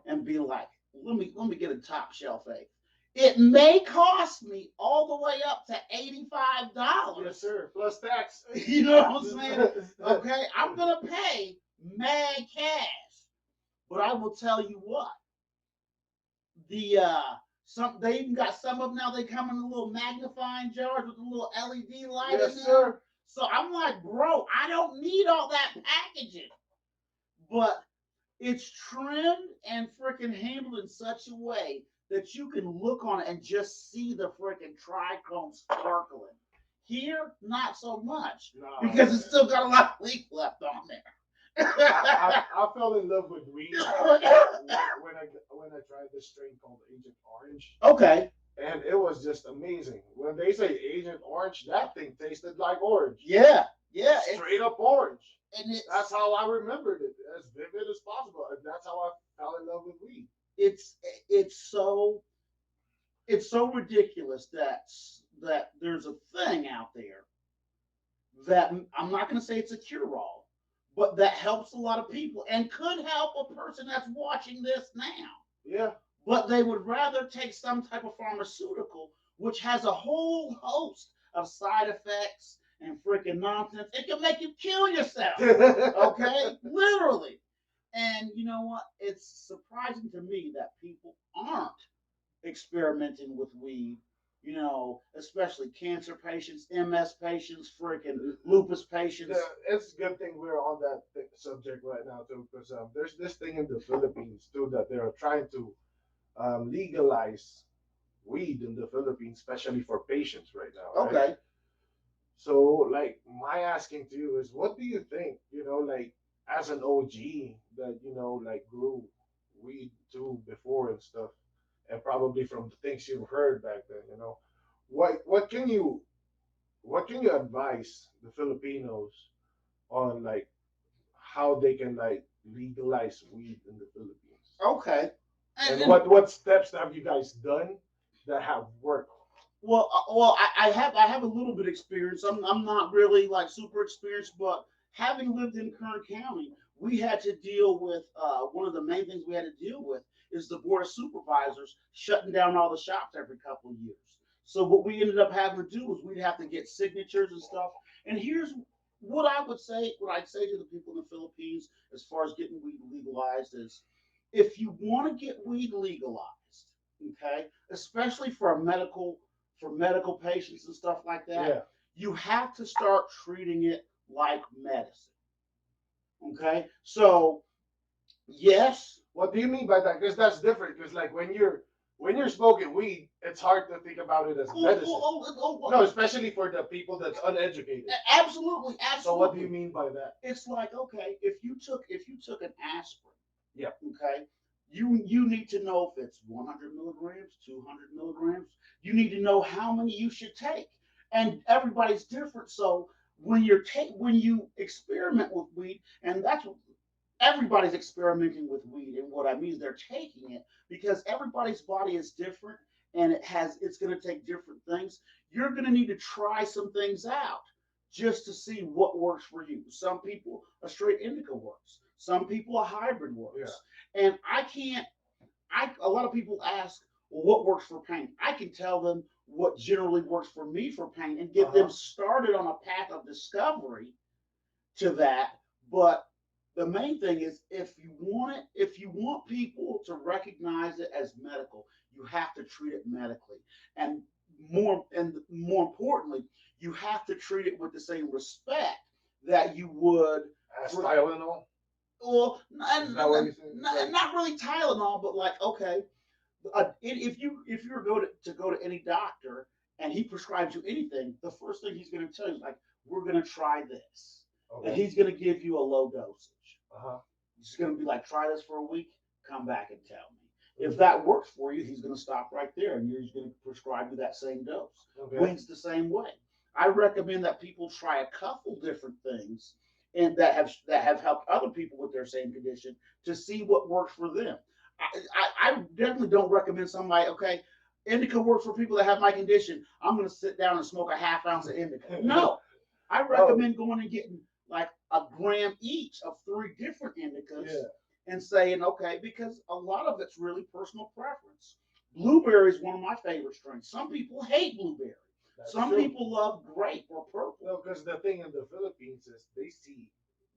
and be like, let me get a top shelf egg. It may cost me all the way up to $85. Yes, sir. Plus tax. You know what I'm saying? Okay, I'm gonna pay mad cash. But I will tell you what, they even got some of them now. They come in a little magnifying jars with a little LED light. Yes, sir. So I'm like, bro, I don't need all that packaging. But it's trimmed and freaking handled in such a way that you can look on it and just see the freaking trichome sparkling. Here, not so much, because it's still got a lot of leaf left on there. I fell in love with weed when I tried this strain called Agent Orange. Okay. And it was just amazing. When they say Agent Orange, that thing tasted like orange. Yeah. Straight up orange. And that's how I remembered it, as vivid as possible. And that's how I fell in love with weed. It's so ridiculous that there's a thing out there that I'm not going to say it's a cure-all, but that helps a lot of people and could help a person that's watching this now. Yeah. But they would rather take some type of pharmaceutical which has a whole host of side effects and freaking nonsense. It can make you kill yourself. Okay, literally. And you know what? It's surprising to me that people aren't experimenting with weed. You know, especially cancer patients, MS patients, freaking lupus patients. It's a good thing we're on that subject right now too, because there's this thing in the Philippines too that they're trying to legalize weed in the Philippines, especially for patients right now. Right? Okay. So, like, my asking to you is, what do you think? You know, like, as an OG that like, grew weed too before and stuff, and probably from the things you've heard back then, what can you advise the Filipinos on, like, how they can, like, legalize weed in the Philippines? Okay. And what steps have you guys done that have worked? Well, I have a little bit of experience. I'm not really like super experienced, but having lived in Kern County, we had to deal with one of the main things we had to deal with is the board of supervisors shutting down all the shops every couple of years. So what we ended up having to do was we'd have to get signatures and stuff. And here's what I would say, what I'd say to the people in the Philippines as far as getting weed legalized is, if you want to get weed legalized, okay, especially for medical patients and stuff like that, Yeah. you have to start treating it like medicine. Okay, so yes. What do you mean by that? Because that's different. Because, like, when you're smoking weed, it's hard to think about it as medicine. No, especially for the people that's uneducated. Absolutely, absolutely. So what do you mean by that? It's like, okay, if you took an aspirin, Yeah. okay, you need to know if it's 100 milligrams, 200 milligrams. You need to know how many you should take, and everybody's different. So when you experiment with weed, and that's what everybody's experimenting with weed, and what I mean is they're taking it because everybody's body is different, and it's going to take different things. You're going to need to try some things out just to see what works for you. Some people a straight indica works. Some people a hybrid works. Yeah. And I can't. A lot of people ask, well, what works for pain? I can tell them what generally works for me for pain and get them started on a path of discovery to that. But the main thing is, if you want people to recognize it as medical, you have to treat it medically, and more importantly, you have to treat it with the same respect that you would as Tylenol. Well, not really Tylenol, but like, okay, if you're go to any doctor and he prescribes you anything, the first thing he's going to tell you is like, we're going to try this. Okay. And he's going to give you a low dosage. He's going to be like, try this for a week, come back and tell me. If that works for you, he's going to stop right there, and he's going to prescribe you that same dose. Okay. Weed's the same way. I recommend that people try a couple different things and that have helped other people with their same condition to see what works for them. I definitely don't recommend somebody, okay, indica works for people that have my condition, I'm going to sit down and smoke a half ounce of indica. No, I recommend going and getting like a gram each of 3 different indicas and saying, okay, because a lot of it's really personal preference. Blueberry is one of my favorite strains. Some people hate blueberry. Some people love grape or purple. No, because the thing in the Philippines is they see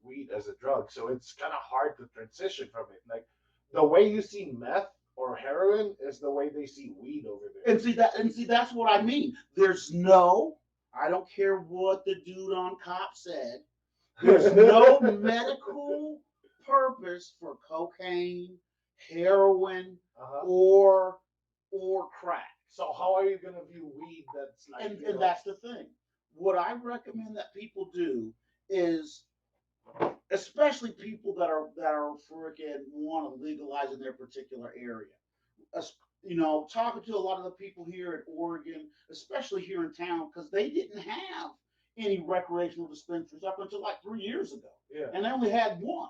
weed as a drug, so it's kind of hard to transition from it. Like, the way you see meth or heroin is the way they see weed over there. And see that's what I mean. I don't care what the dude on Cop said. There's no medical purpose for cocaine, heroin, or crack. So how are you going to view weed that's like... And that's the thing. What I recommend that people do is, especially people that are freaking want to legalize in their particular area. Talking to a lot of the people here in Oregon, especially here in town, because they didn't have any recreational dispensaries up until like 3 years ago. Yeah. And they only had one.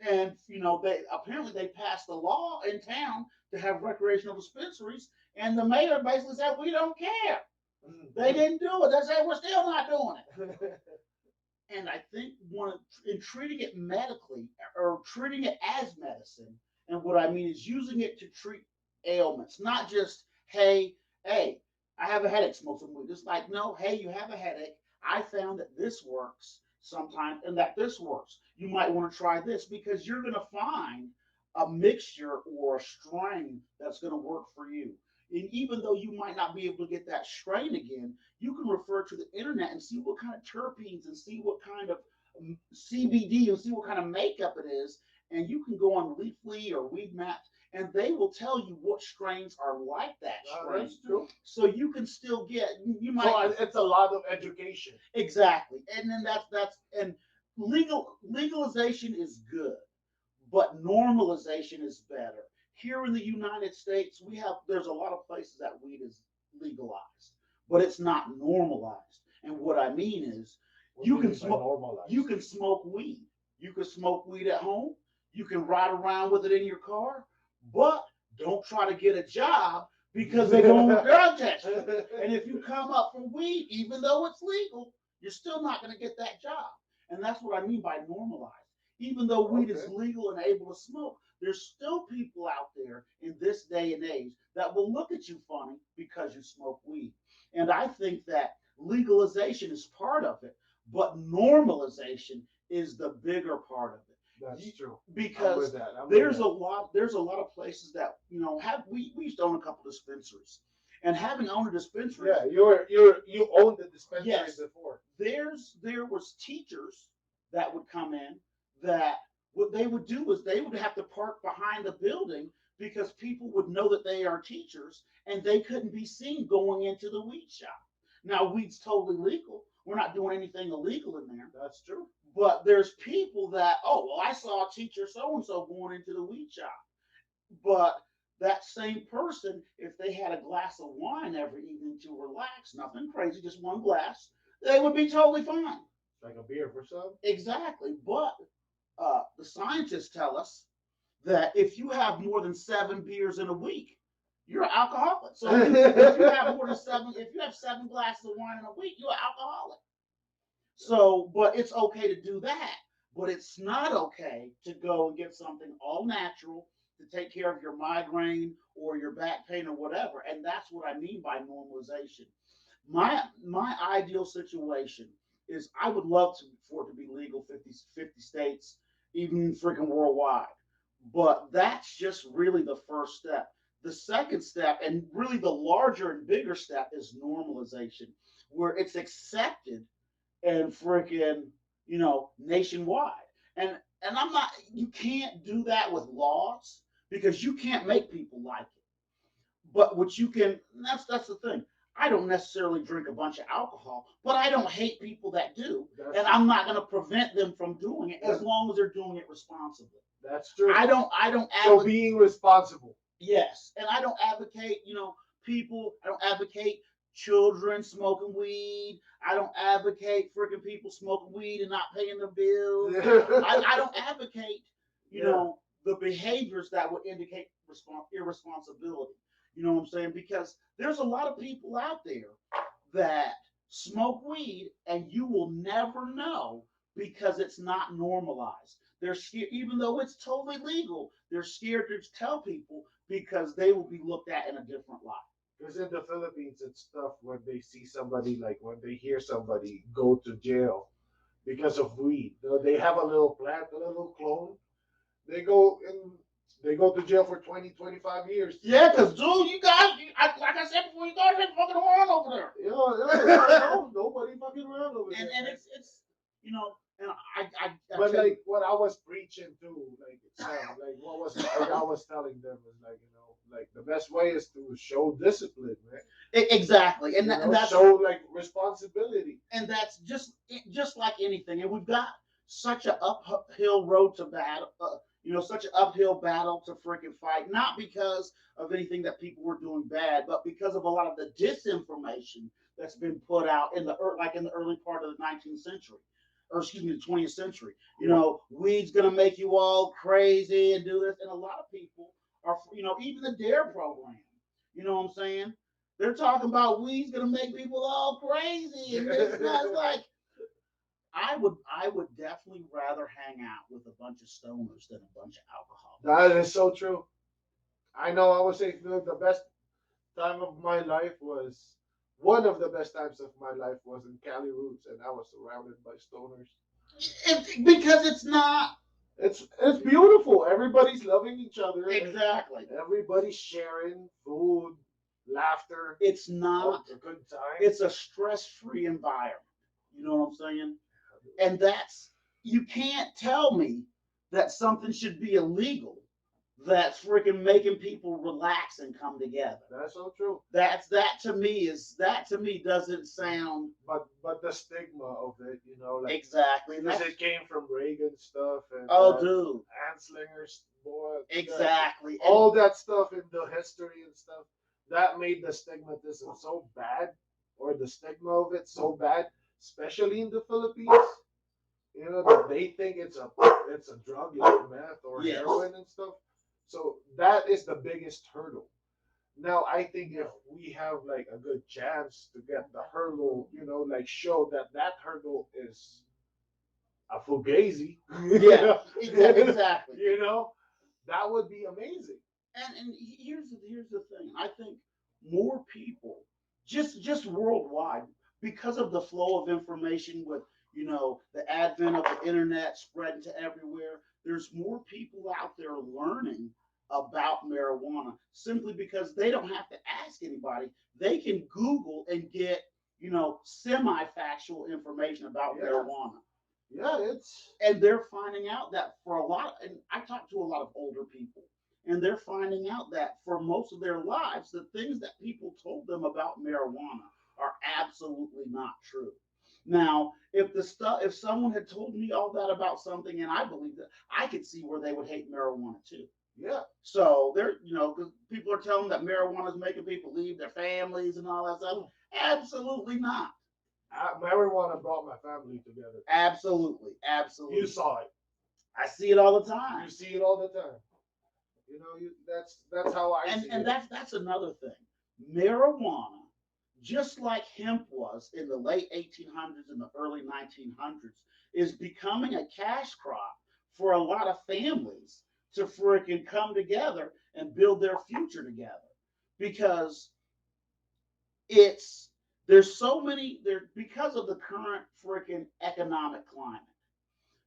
And they passed a law in town to have recreational dispensaries, and the mayor basically said, we don't care. They didn't do it. They said, we're still not doing it. And I think in treating it medically or treating it as medicine, and what I mean is using it to treat ailments, not just, hey, I have a headache, smoke some weed. It's like, no, hey, you have a headache. I found that this works sometimes and that this works. You might want to try this because you're going to find a mixture or a strain that's going to work for you. And even though you might not be able to get that strain again, you can refer to the internet and see what kind of terpenes and see what kind of CBD and see what kind of makeup it is. And you can go on Leafly or Weed Maps and they will tell you what strains are like that strain. That's true. So you can still get you might So it's a lot of education. exactly, and then that's and legalization is good, but normalization is better. Here in the United States, there's a lot of places that weed is legalized, but it's not normalized. And what I mean is, you can smoke weed. You can smoke weed at home. You can ride around with it in your car, but don't try to get a job because they're going to drug test you. And if you come up for weed, even though it's legal, you're still not going to get that job. And that's what I mean by normalized. Even though weed is legal and able to smoke, there's still people out there in this day and age that will look at you funny because you smoke weed. And I think that legalization is part of it, but normalization is the bigger part of it. That's true. Because there's a lot of places that we used to own a couple of dispensaries. And having owned a dispensary, yeah, you owned the dispensary before. There was teachers that would come in that what they would do is they would have to park behind the building because people would know that they are teachers and they couldn't be seen going into the weed shop. Now weed's totally legal. We're not doing anything illegal in there. That's true. But there's people that, oh, well, I saw a teacher so-and-so going into the weed shop. But that same person, if they had a glass of wine every evening to relax, nothing crazy, just one glass, they would be totally fine. Like a beer for some? Exactly. But the scientists tell us that if you have more than 7 beers in a week, you're an alcoholic. So if you have more than if you have 7 glasses of wine in a week, you're an alcoholic. So, but it's okay to do that. But it's not okay to go and get something all natural to take care of your migraine or your back pain or whatever. And that's what I mean by normalization. My ideal situation is I would love for it to be legal 50 states, even freaking worldwide. But that's just really the first step. The second step, and really the larger and bigger step, is normalization, where it's accepted and freaking, nationwide. And I'm not, you can't do that with laws because you can't make people like it. But what you can, that's the thing. I don't necessarily drink a bunch of alcohol, but I don't hate people that do. And I'm not going to prevent them from doing it as long as they're doing it responsibly. That's true. I don't so being responsible. Yes. And I don't advocate, people, I don't advocate children smoking weed. I don't advocate freaking people smoking weed and not paying their bills. I don't advocate, the behaviors that would indicate irresponsibility. You know what I'm saying? Because there's a lot of people out there that smoke weed and you will never know because it's not normalized. They're scared, even though it's totally legal, they're scared to tell people because they will be looked at in a different light. Because in the Philippines, it's tough when they see somebody, like when they hear somebody go to jail because of weed. They have a little plant, a little clone. They go to jail for 20, 25 years. Yeah, because, dude, you guys, like I said before, you guys ain't fucking around over there. Nobody fucking around over there. And it's and I but like what I was preaching to, like what I was telling them was like the best way is to show discipline, man. Exactly, and that's show like responsibility, and that's just like anything. And we've got such an uphill road to battle, such an uphill battle to freaking fight. Not because of anything that people were doing bad, but because of a lot of the disinformation that's been put out in the early part of the 19th century. Or excuse me, the 20th century. Weed's gonna make you all crazy and do this, and a lot of people are, even the DARE program. You know what I'm saying? They're talking about weed's gonna make people all crazy, and this guy's like, I would definitely rather hang out with a bunch of stoners than a bunch of alcoholics. That is so true. I know. I would say the best time of my life was One of the best times of my life was in Cali Roots, and I was surrounded by stoners. Because it's not It's beautiful. Everybody's loving each other. exactly. Everybody's sharing food, laughter. It's not. A good time. It's a stress-free environment. You know what I'm saying? And that's you can't tell me that something should be illegal that's freaking making people relax and come together. That's so true. That to me doesn't sound. But the stigma of it, like Exactly. because it came from Reagan stuff and Dude. Anslingers, boy, Exactly. all that stuff in the history and stuff that made the stigmatism so bad, or the stigma of it so bad, especially in the Philippines. That they think it's a drug like meth or heroin and stuff. So that is the biggest hurdle. Now I think if we have like a good chance to get the hurdle, like show that hurdle is a fugazi. Yeah, exactly. That would be amazing. And here's the thing. I think more people, just worldwide, because of the flow of information with the advent of the internet spreading to everywhere, there's more people out there learning about marijuana simply because they don't have to ask anybody. They can Google and get semi-factual information about marijuana. Yeah, and they're finding out that for a lot, and I talk to a lot of older people, and they're finding out that for most of their lives, the things that people told them about marijuana are absolutely not true. Now, if someone had told me all that about something and I believed it, I could see where they would hate marijuana too. Yeah. So they're, because people are telling them that marijuana is making people leave their families and all that stuff. Absolutely not. Marijuana brought my family together. Absolutely. You saw it. I see it all the time. You see it all the time. That's how I see it. And that's another thing. Marijuana, just like hemp was in the late 1800s and the early 1900s, is becoming a cash crop for a lot of families to freaking come together and build their future together, because there's so many there because of the current freaking economic climate.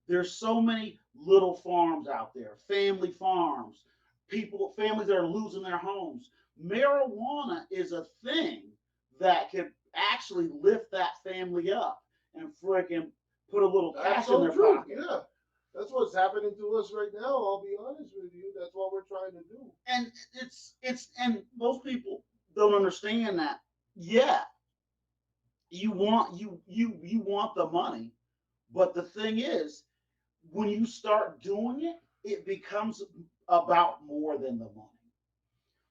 There's so many little farms out there, family farms, families that are losing their homes. Marijuana is a thing that could actually lift that family up and freaking put a little cash in their pocket. Yeah. That's what's happening to us right now. I'll be honest with you. That's what we're trying to do. And and most people don't understand that. Yeah, you want the money, but the thing is, when you start doing it, it becomes about more than the money.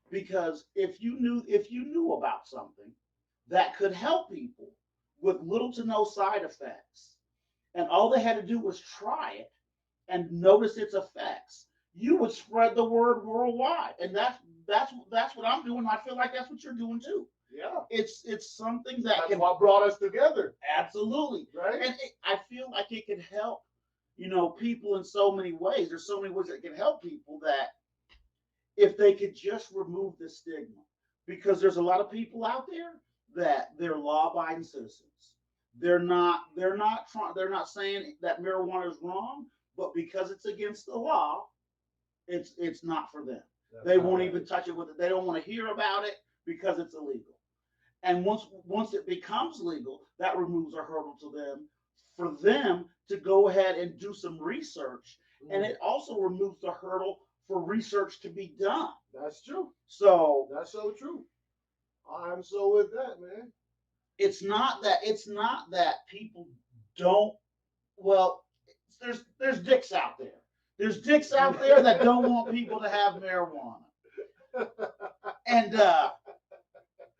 Because if you knew about something that could help people with little to no side effects, and all they had to do was try it and notice its effects, you would spread the word worldwide. And that's what I'm doing. I feel like that's what you're doing too. Yeah, it's something that's what brought us together. Absolutely, right. And I feel like it could help, people in so many ways. There's so many ways that can help people, that if they could just remove the stigma, because there's a lot of people out there that they're law-abiding citizens. They're not saying that marijuana is wrong, but because it's against the law, it's not for them. They won't even touch it with it. They don't want to hear about it because it's illegal. And once it becomes legal, that removes a hurdle to them, for them to go ahead and do some research. And it also removes the hurdle for research to be done. That's true. So that's so true. I'm so with that, man. It's not that people don't. Well, there's dicks out there. There's dicks out there that don't want people to have marijuana. And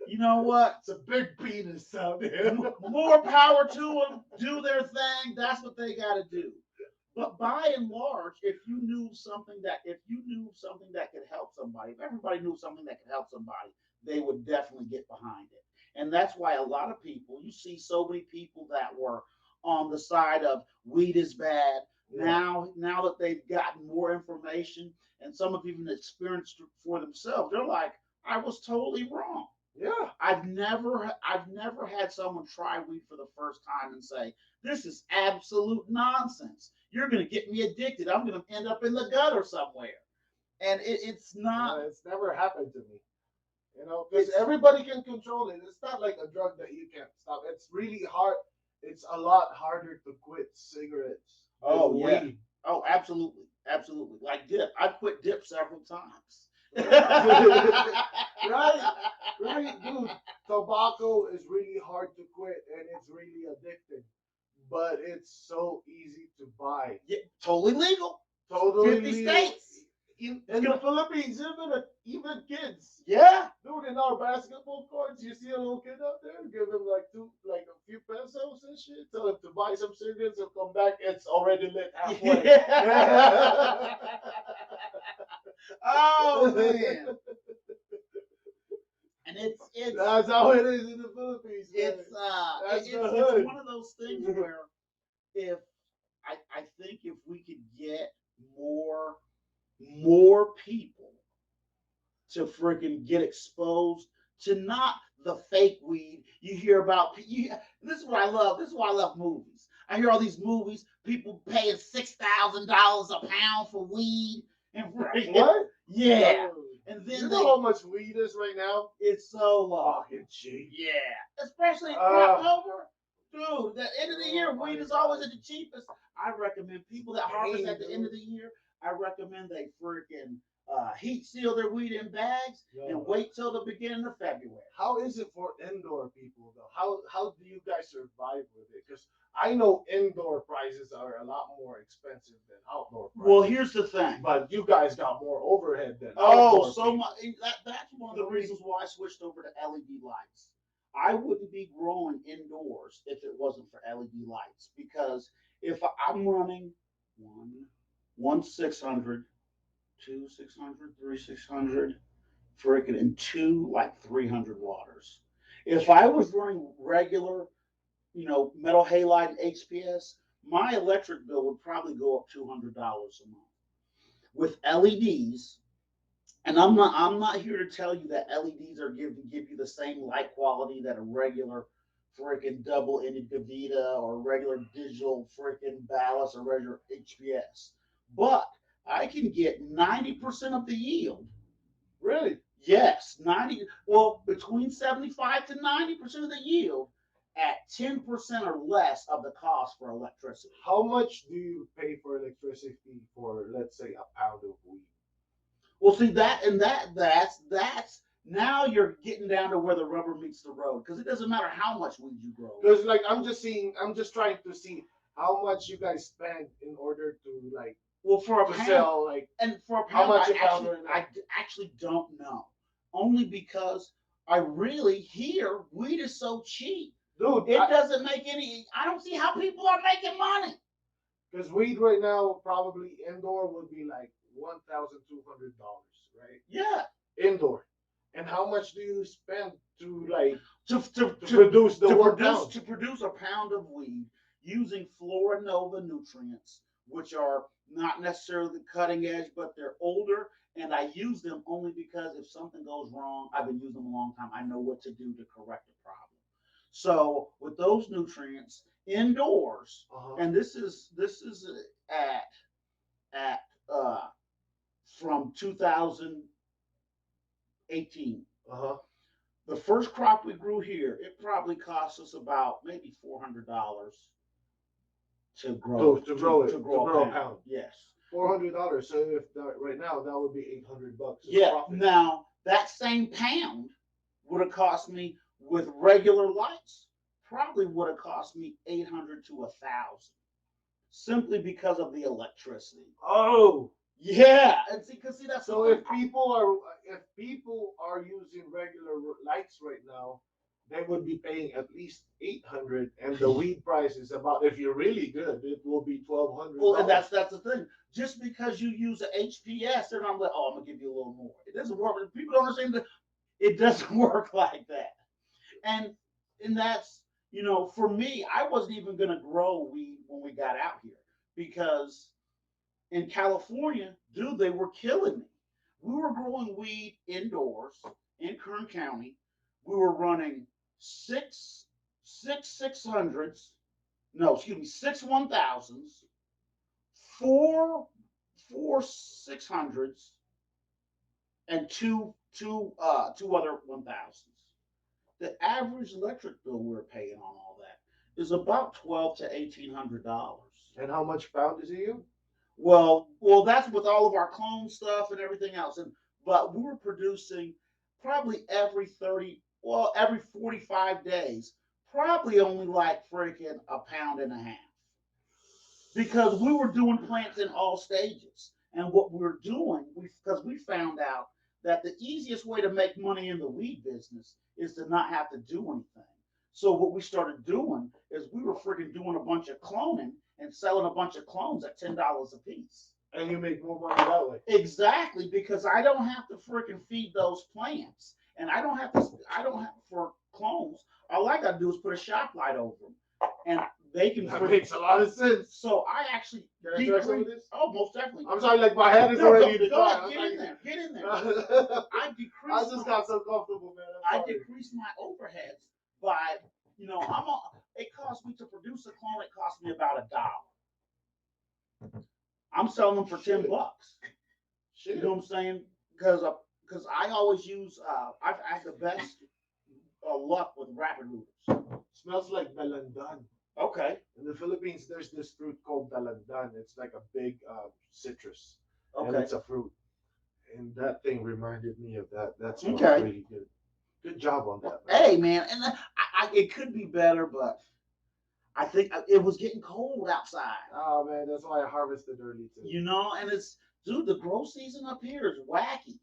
you know what? It's a big penis out there. More power to them. Do their thing. That's what they got to do. But by and large, if you knew something that could help somebody, if everybody knew something that could help somebody, they would definitely get behind it. And that's why a lot of people, you see so many people that were on the side of weed is bad. Yeah. Now that they've gotten more information, and some have even experienced it for themselves, they're like, I was totally wrong. Yeah. I've never had someone try weed for the first time and say, "This is absolute nonsense. You're going to get me addicted. I'm going to end up in the gutter somewhere." And it's not. It's never happened to me. You know, because everybody can control it. It's not like a drug that you can't stop. It's really hard. It's a lot harder to quit cigarettes Oh than yeah. weed. Oh, absolutely, absolutely. Like dip, I quit dip several times. Right? Right, dude. Tobacco is really hard to quit and it's really addicting. But it's so easy to buy. Yeah, totally legal. Totally 50 legal. states. In the Philippines, even kids. Yeah. Dude, in our basketball courts, you see a little kid out there, give him like a few pesos and shit, tell him to buy some cigarettes and come back, it's already lit halfway. Yeah. Oh man. And it's That's how it is in the Philippines. Man. It's one of those things where if I think if we could get more people to freaking get exposed to not the fake weed you hear about. This is what I love. This is why I love movies. I hear all these movies, people paying $6,000 a pound for weed and freaking, what? Yeah. And then you know how much weed is right now? It's so fucking cheap. Yeah. Especially in October. Dude, the end of the year, weed is always at the cheapest. I recommend people that harvest at the end of the year, I recommend they freaking heat seal their weed in bags and wait till the beginning of February. How is it for indoor people though? How do you guys survive with it? Because I know indoor prices are a lot more expensive than outdoor prices. Well, here's the thing. But you guys got more overhead than outdoor. So much. That's one of the reasons why I switched over to LED lights. I wouldn't be growing indoors if it wasn't for LED lights, because if I'm running one 600, two 600, three 600, freaking, and two like 300 waters. If I was running regular, metal halide and HPS, my electric bill would probably go up $200 a month. With LEDs, and I'm not here to tell you that LEDs are give you the same light quality that a regular freaking double-ended Gavita or regular digital freaking ballast or regular HPS, but I can get 90% of the yield. Really? Yes, 90. Well, between 75 to 90% of the yield at 10% or less of the cost for electricity. How much do you pay for electricity for, let's say, a pound of weed? Well, see that's now you're getting down to where the rubber meets the road, because it doesn't matter how much weed you grow. Because I'm just trying to see how much you guys spend in order to well, for a pound, sell and for a how pound, much I actually don't know, only because I really hear weed is so cheap. Dude, it doesn't make any. I don't see how people are making money. Because weed right now probably indoor would be like $1,200, right? Yeah, indoor. And how much do you spend to produce a pound of weed using Florinova nutrients, which are not necessarily cutting edge, but they're older, and I use them only because if something goes wrong, I've been using them a long time. I know what to do to correct the problem. So with those nutrients indoors, and this is at from 2018. The first crop we grew here, it probably cost us about maybe $400 to grow a pound. Yes, $400. So if right now that would be $800. Yeah. Profit. Now that same pound would have cost me with regular lights. Probably would have cost me $800 to $1,000, simply because of the electricity. Oh. Yeah, and see, that's so if people are using regular lights right now, they would be paying at least $800, and the weed price is about, if you're really good, it will be $1,200. Well, and that's the thing. Just because you use an HPS, they're not like, oh, I'm gonna give you a little more. It doesn't work. People don't understand that it doesn't work like that. And that's, for me, I wasn't even gonna grow weed when we got out here, because in California, dude, they were killing me. We were growing weed indoors in Kern County. we were running six hundreds. No, excuse me, six 1000s, four 600s, and two other 1000s. The average electric bill we're paying on all that is about $1,200 to $1,800. And how much pound is you? Well, that's with all of our clone stuff and everything else. But we were producing probably every 45 days, probably only like freaking a pound and a half, because we were doing plants in all stages. And what we were doing, because we found out that the easiest way to make money in the weed business is to not have to do anything. So what we started doing is we were freaking doing a bunch of cloning and selling a bunch of clones at $10 a piece. And you make more money that way. Exactly, because I don't have to freaking feed those plants, and I don't have for clones. All I got to do is put a shop light over them, and they can. That makes a lot of sense. So I actually. Can I try some of this? Oh, most definitely. I'm sorry, like my head is already to try. Get in there. Get in there. I just got so comfortable, man. I decreased my overheads by, it cost me to produce a clone. It cost me about $1. I'm selling them for $10. Shit. You know what I'm saying? Because I always use I've had the best luck with rapid rooters. Smells like dalandan. Okay. In the Philippines, there's this fruit called dalandan. It's like a big citrus. Okay. And it's a fruit. And that thing reminded me of that. That's okay. Really good. Good job on that, man. Hey, man, and it could be better, but I think it was getting cold outside. Oh, man, that's why I harvested early, too. And dude, the grow season up here is wacky.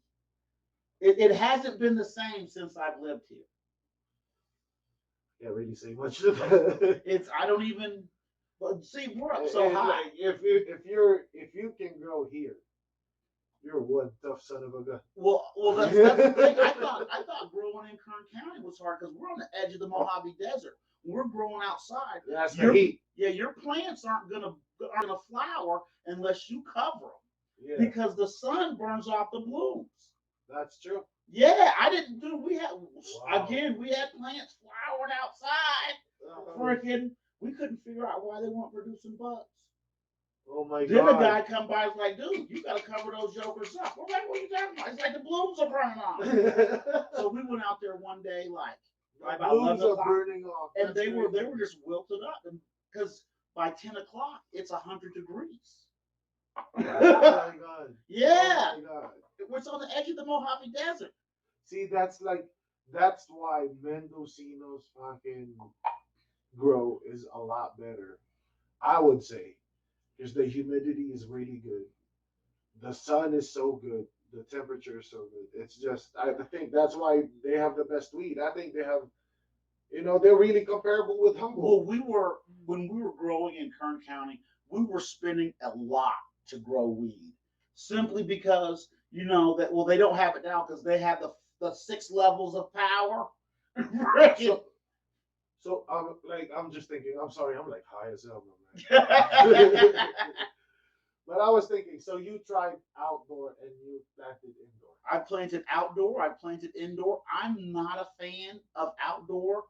It hasn't been the same since I've lived here. Can't really say much. I don't even. But see, we're up so high. Like, if you can grow here, you're one tough son of a gun. Well, that's the thing. I thought growing in Kern County was hard because we're on the edge of the Mojave Desert. We're growing outside. Yeah, that's the heat. Yeah, your plants aren't gonna flower unless you cover them. Yeah. Because the sun burns off the blooms. That's true. Yeah, I didn't do. We had plants flowering outside. Freaking, we couldn't figure out why they weren't producing buds. Oh my God! Then a guy come by and was like, "Dude, you gotta cover those jokers up." We're like, "What are you talking about?" It's like the blooms are burning off. So we went out there one day, like about 11 o'clock, burning off, and they were just wilted up, and because by 10 o'clock it's 100 degrees. Oh my God! Yeah, oh my God. It's on the edge of the Mojave Desert. See, that's why Mendocino's fucking grow is a lot better, I would say, because the humidity is really good, the sun is so good, the temperature is so good. It's just, I think that's why they have the best weed. I think they have, they're really comparable with Humboldt. Well, when we were growing in Kern County, we were spending a lot to grow weed, simply because they don't have it now because they have the 6 levels of power. So I'm just thinking. I'm sorry. I'm like high as hell, man. But I was thinking. So you tried outdoor and you planted indoor. I planted outdoor. I planted indoor. I'm not a fan of outdoor.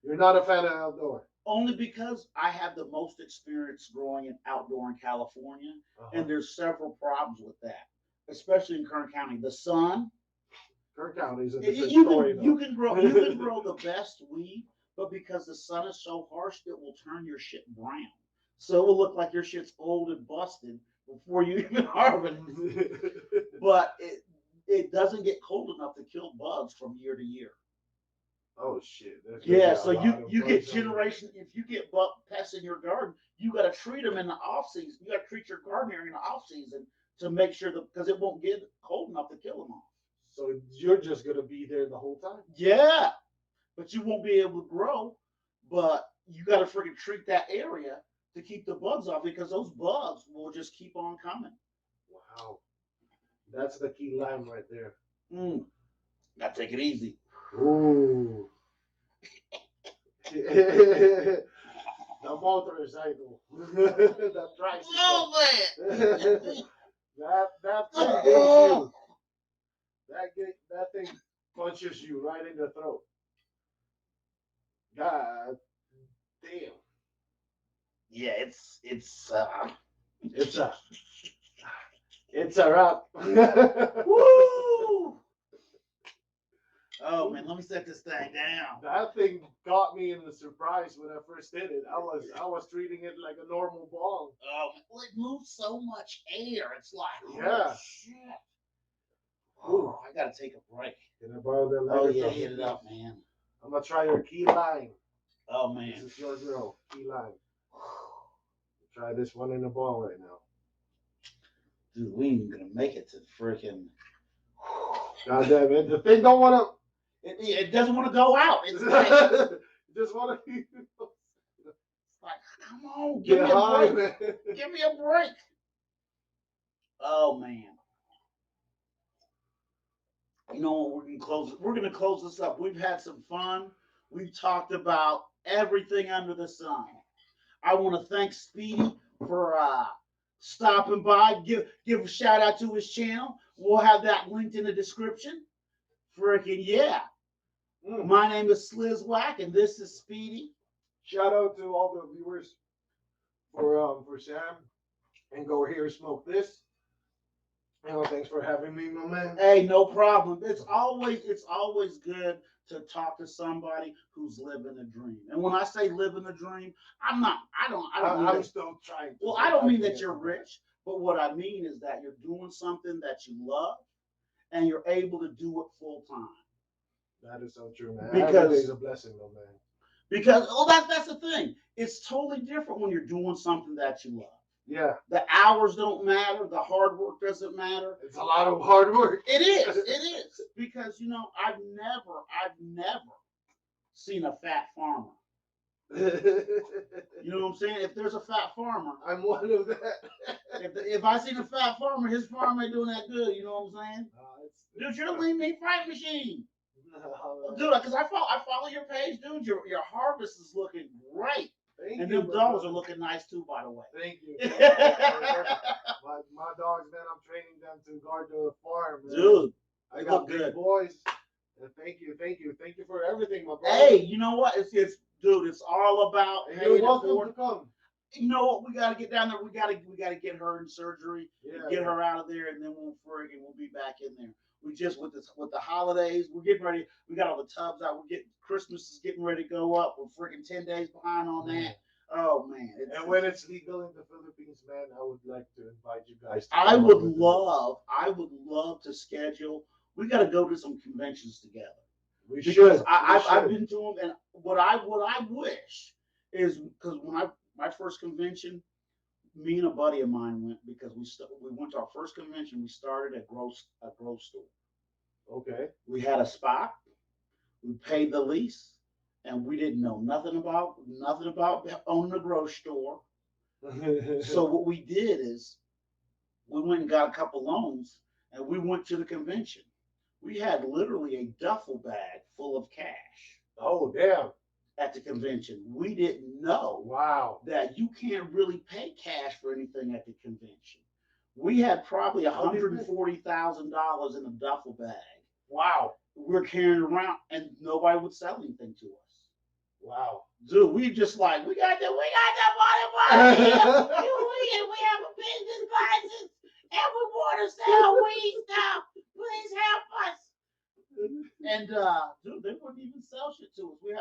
You're not a fan of outdoor. Only because I have the most experience growing in outdoor in California, and there's several problems with that, especially in Kern County. The sun. Kern County is a different story. You can grow the best weed, but because the sun is so harsh, it will turn your shit brown. So it will look like your shit's old and busted before you even harvest. But it doesn't get cold enough to kill bugs from year to year. Oh shit! Yeah, so you get generation. If you get bug pests in your garden, you got to treat them in the off season. You got to treat your garden area in the off season to make sure because it won't get cold enough to kill them all. So you're just gonna be there the whole time? Yeah, but you won't be able to grow. But you got to freaking treat that area to keep the bugs off because those bugs will just keep on coming. Wow, that's the key line right there. Gotta take it easy. Ooh. The motorcycle. The tricycle. Oh man. that thing gets you. That thing punches you right in the throat. God damn. Yeah, It's a it's a wrap. woo. Oh man, let me set this thing down. That thing got me in the surprise when I first did it. I was treating it like a normal bong. Oh, well, it moves so much air. It's like, Yeah. oh shit. Oh, I gotta take a break. Can I borrow the Oh lighter yeah, from hit you? it up, man. I'm gonna try your key lime. Oh This man. is your girl, key lime. Try this one in the ball right now. Dude, we ain't gonna make it to the freaking. God damn it. The thing don't wanna It doesn't want to go out. It's like, just wanna come on, give get me a high, break. man. Give me a break. Oh man. You know what? We're gonna close this up. We've had some fun. We've talked about everything under the sun. I want to thank Speedy for stopping by. Give a shout out to his channel. We'll have that linked in the description. Freaking yeah. My name is Slizwaq, and this is Speedy. Shout out to all the viewers for Sam and Go Here Smoke This. Thanks for having me, my man. Hey, no problem. It's always good to talk to somebody who's living a dream. And when I say living a dream, I don't mean I'm that, still trying. well, I don't mean that you're rich, but what I mean is that you're doing something that you love and you're able to do it full time. That is so true, man. Because every day's a blessing, though, man. Because that's the thing. It's totally different when you're doing something that you love. Yeah. The hours don't matter. The hard work doesn't matter. It's a lot of hard work. It is. It is. Because I've never seen a fat farmer. You know what I'm saying? If there's a fat farmer, I'm one of that. if I seen a fat farmer, his farm ain't doing that good. You know what I'm saying? Dude, you're the lean meat fry machine. Dude, because I follow your page, dude. Your harvest is looking great. Thank and you, them dogs are looking nice too, by the way. Thank you. my dogs, man, I'm training them to guard the farm. Man. Dude, I got big boys. And thank you for everything, my brother. Hey, you know what? It's dude. It's all about. And you're welcome to come. You know what? We got to get down there. We got to get her in surgery. Yeah, get her out of there, and then we'll be back in there. We just with the holidays, we're getting ready. We got all the tubs out. Christmas is getting ready to go up. We're freaking 10 days behind on that. Oh man! And when it's legal in the Philippines, man, I would like to invite you guys. I would love to schedule. We got to go to some conventions together. We should. I've been to them, and what I wish is because when my first convention, me and a buddy of mine went because we went to our first convention. We started a grow store. Okay. We had a spot. We paid the lease, and we didn't know nothing about owning a grocery store. So what we did is we went and got a couple loans, and we went to the convention. We had literally a duffel bag full of cash. Oh damn! At the convention, we didn't know. Wow. That you can't really pay cash for anything at the convention. We had probably $140,000 in a duffel bag. Wow. We're carrying around, and nobody would sell anything to us. Wow. Dude, we just like, we got that money. We have a business license, and we want to sell weed stuff. Please help us. And dude, they wouldn't even sell shit to us. We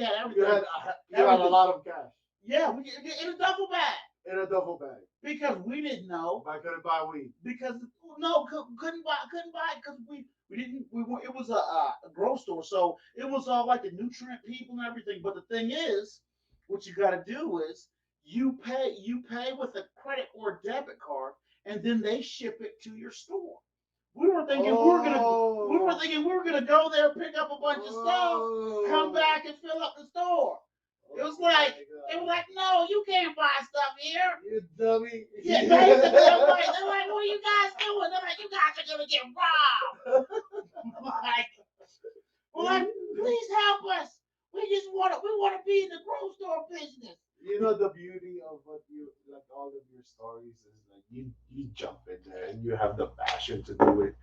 had everything. You had a lot of cash. Yeah, we in a duffel bag. In a duffel bag. Because we didn't know. I couldn't buy weed. Because couldn't buy because we didn't. It was a grocery store, so it was all like the nutrient people and everything. But the thing is, what you got to do is you pay with a credit or debit card, and then they ship it to your store. We were thinking we were gonna go there, pick up a bunch of stuff, come back and fill up the store. It was like they were like, no, you can't buy stuff here. You dummy. Yeah, basically, they're like, what are you guys doing? They're like, you guys are gonna get robbed. We're like, please help us. We want to be in the grocery store business. You know the beauty of what you like. All of your stories is like you jump in there and you have the passion to do it.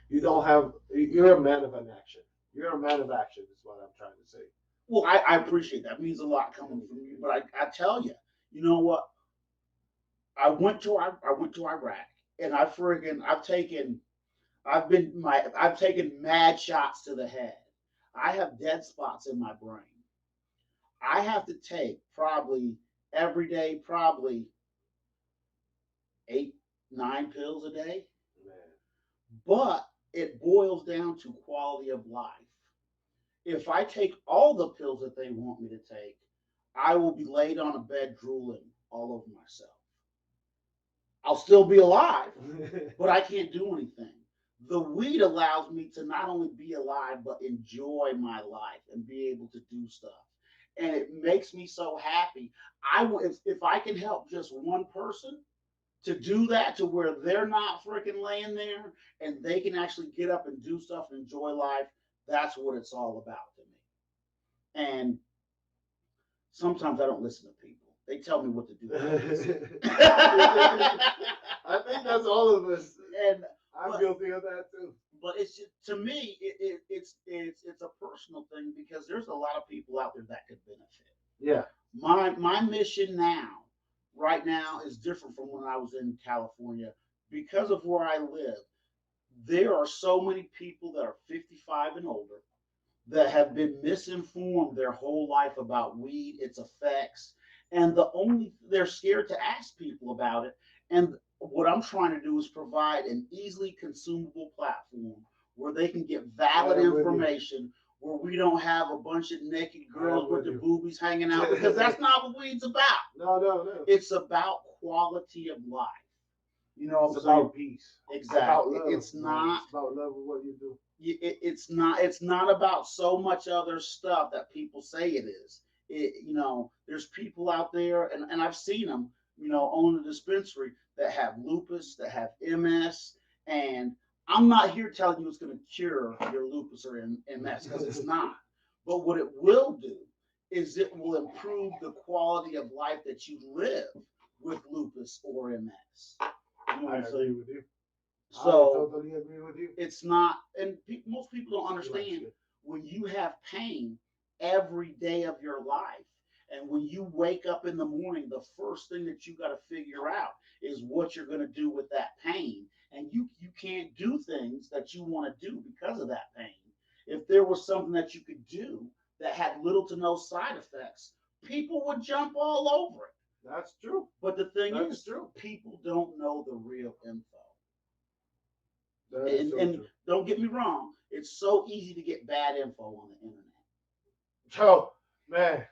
You're a man of an action. You're a man of action is what I'm trying to say. Well, I appreciate that. It means a lot coming from you. But I tell you, you know what? I went to Iraq, and I've taken mad shots to the head. I have dead spots in my brain. I have to take probably every day, probably 8, 9 pills a day. Man. But it boils down to quality of life. If I take all the pills that they want me to take, I will be laid on a bed drooling all over myself. I'll still be alive, but I can't do anything. The weed allows me to not only be alive, but enjoy my life and be able to do stuff. And it makes me so happy. If I can help just one person to do that to where they're not freaking laying there and they can actually get up and do stuff and enjoy life, that's what it's all about to me. And sometimes I don't listen to people. They tell me what to do. I think that's all of us. And I'm guilty of that too. But it's just, to me, it's a personal thing because there's a lot of people out there that could benefit. Yeah. My mission now, right now, is different from when I was in California because of where I live. There are so many people that are 55 and older that have been misinformed their whole life about weed, its effects, and they're scared to ask people about it. And what I'm trying to do is provide an easily consumable platform where they can get valid information, where we don't have a bunch of naked girls with their boobies hanging out, because that's not what weed's about. No. It's about quality of life. You know, it's about peace. Exactly. About love, it's not. It's about love of what you do. It's not. It's not about so much other stuff that people say it is. There's people out there, and I've seen them. Own a dispensary that have lupus, that have MS, and I'm not here telling you it's going to cure your lupus or MS because it's not. But what it will do is it will improve the quality of life that you live with lupus or MS. You know what I'm saying? With you. So I totally agree with you. It's not, and most people don't understand when you have pain every day of your life. And when you wake up in the morning, the first thing that you got to figure out is what you're going to do with that pain. And you can't do things that you want to do because of that pain. If there was something that you could do that had little to no side effects, people would jump all over it. That's true. But the thing That's is, true. People don't know the real info. That is so and true. Don't get me wrong, it's so easy to get bad info on the internet. Oh, man.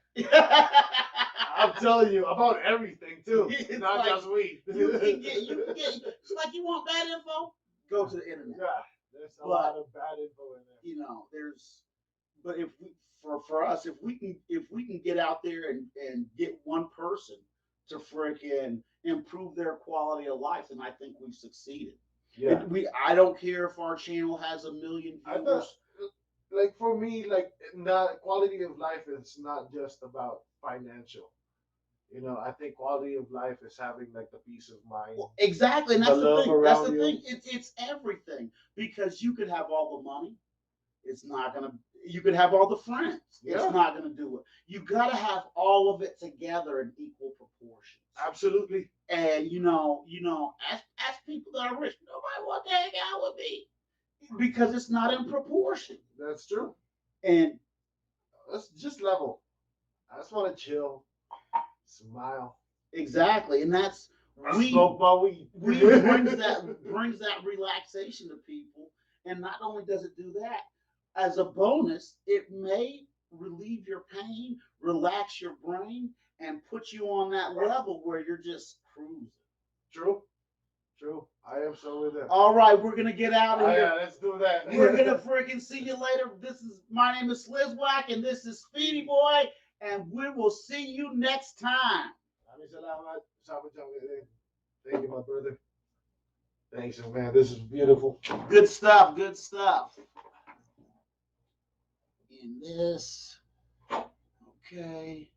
I'm telling you about everything too, not like, just weed. You can get. It's like you want bad info, go to the internet. Yeah, there's a lot of bad info in there. But if for us, if we can get out there and get one person to freaking improve their quality of life, then I think we've succeeded. Yeah. I don't care if our channel has 1 million viewers. Like for me, not quality of life is not just about financial. I think quality of life is having the peace of mind. Well, exactly, and that's the thing. That's the thing. It's everything, because you could have all the money. It's not gonna. You could have all the friends. Yeah. It's not gonna do it. You gotta have all of it together in equal proportions. Absolutely. And ask people that are rich. Nobody want to hang out with me because it's not in proportion. That's true. And let's just level. I just want to chill, smile. Exactly, and that's smoke my weed. Weed brings that relaxation to people, and not only does it do that, as a bonus, it may relieve your pain, relax your brain, and put you on that level where you're just cruising. True. I am so with it. All right, we're gonna get out of here. Yeah, let's do that. We're gonna freaking see you later. My name is Slizwaq, and this is Speedy Boy, and we will see you next time. Thank you, my brother. Thanks, man. This is beautiful. Good stuff. In this, okay.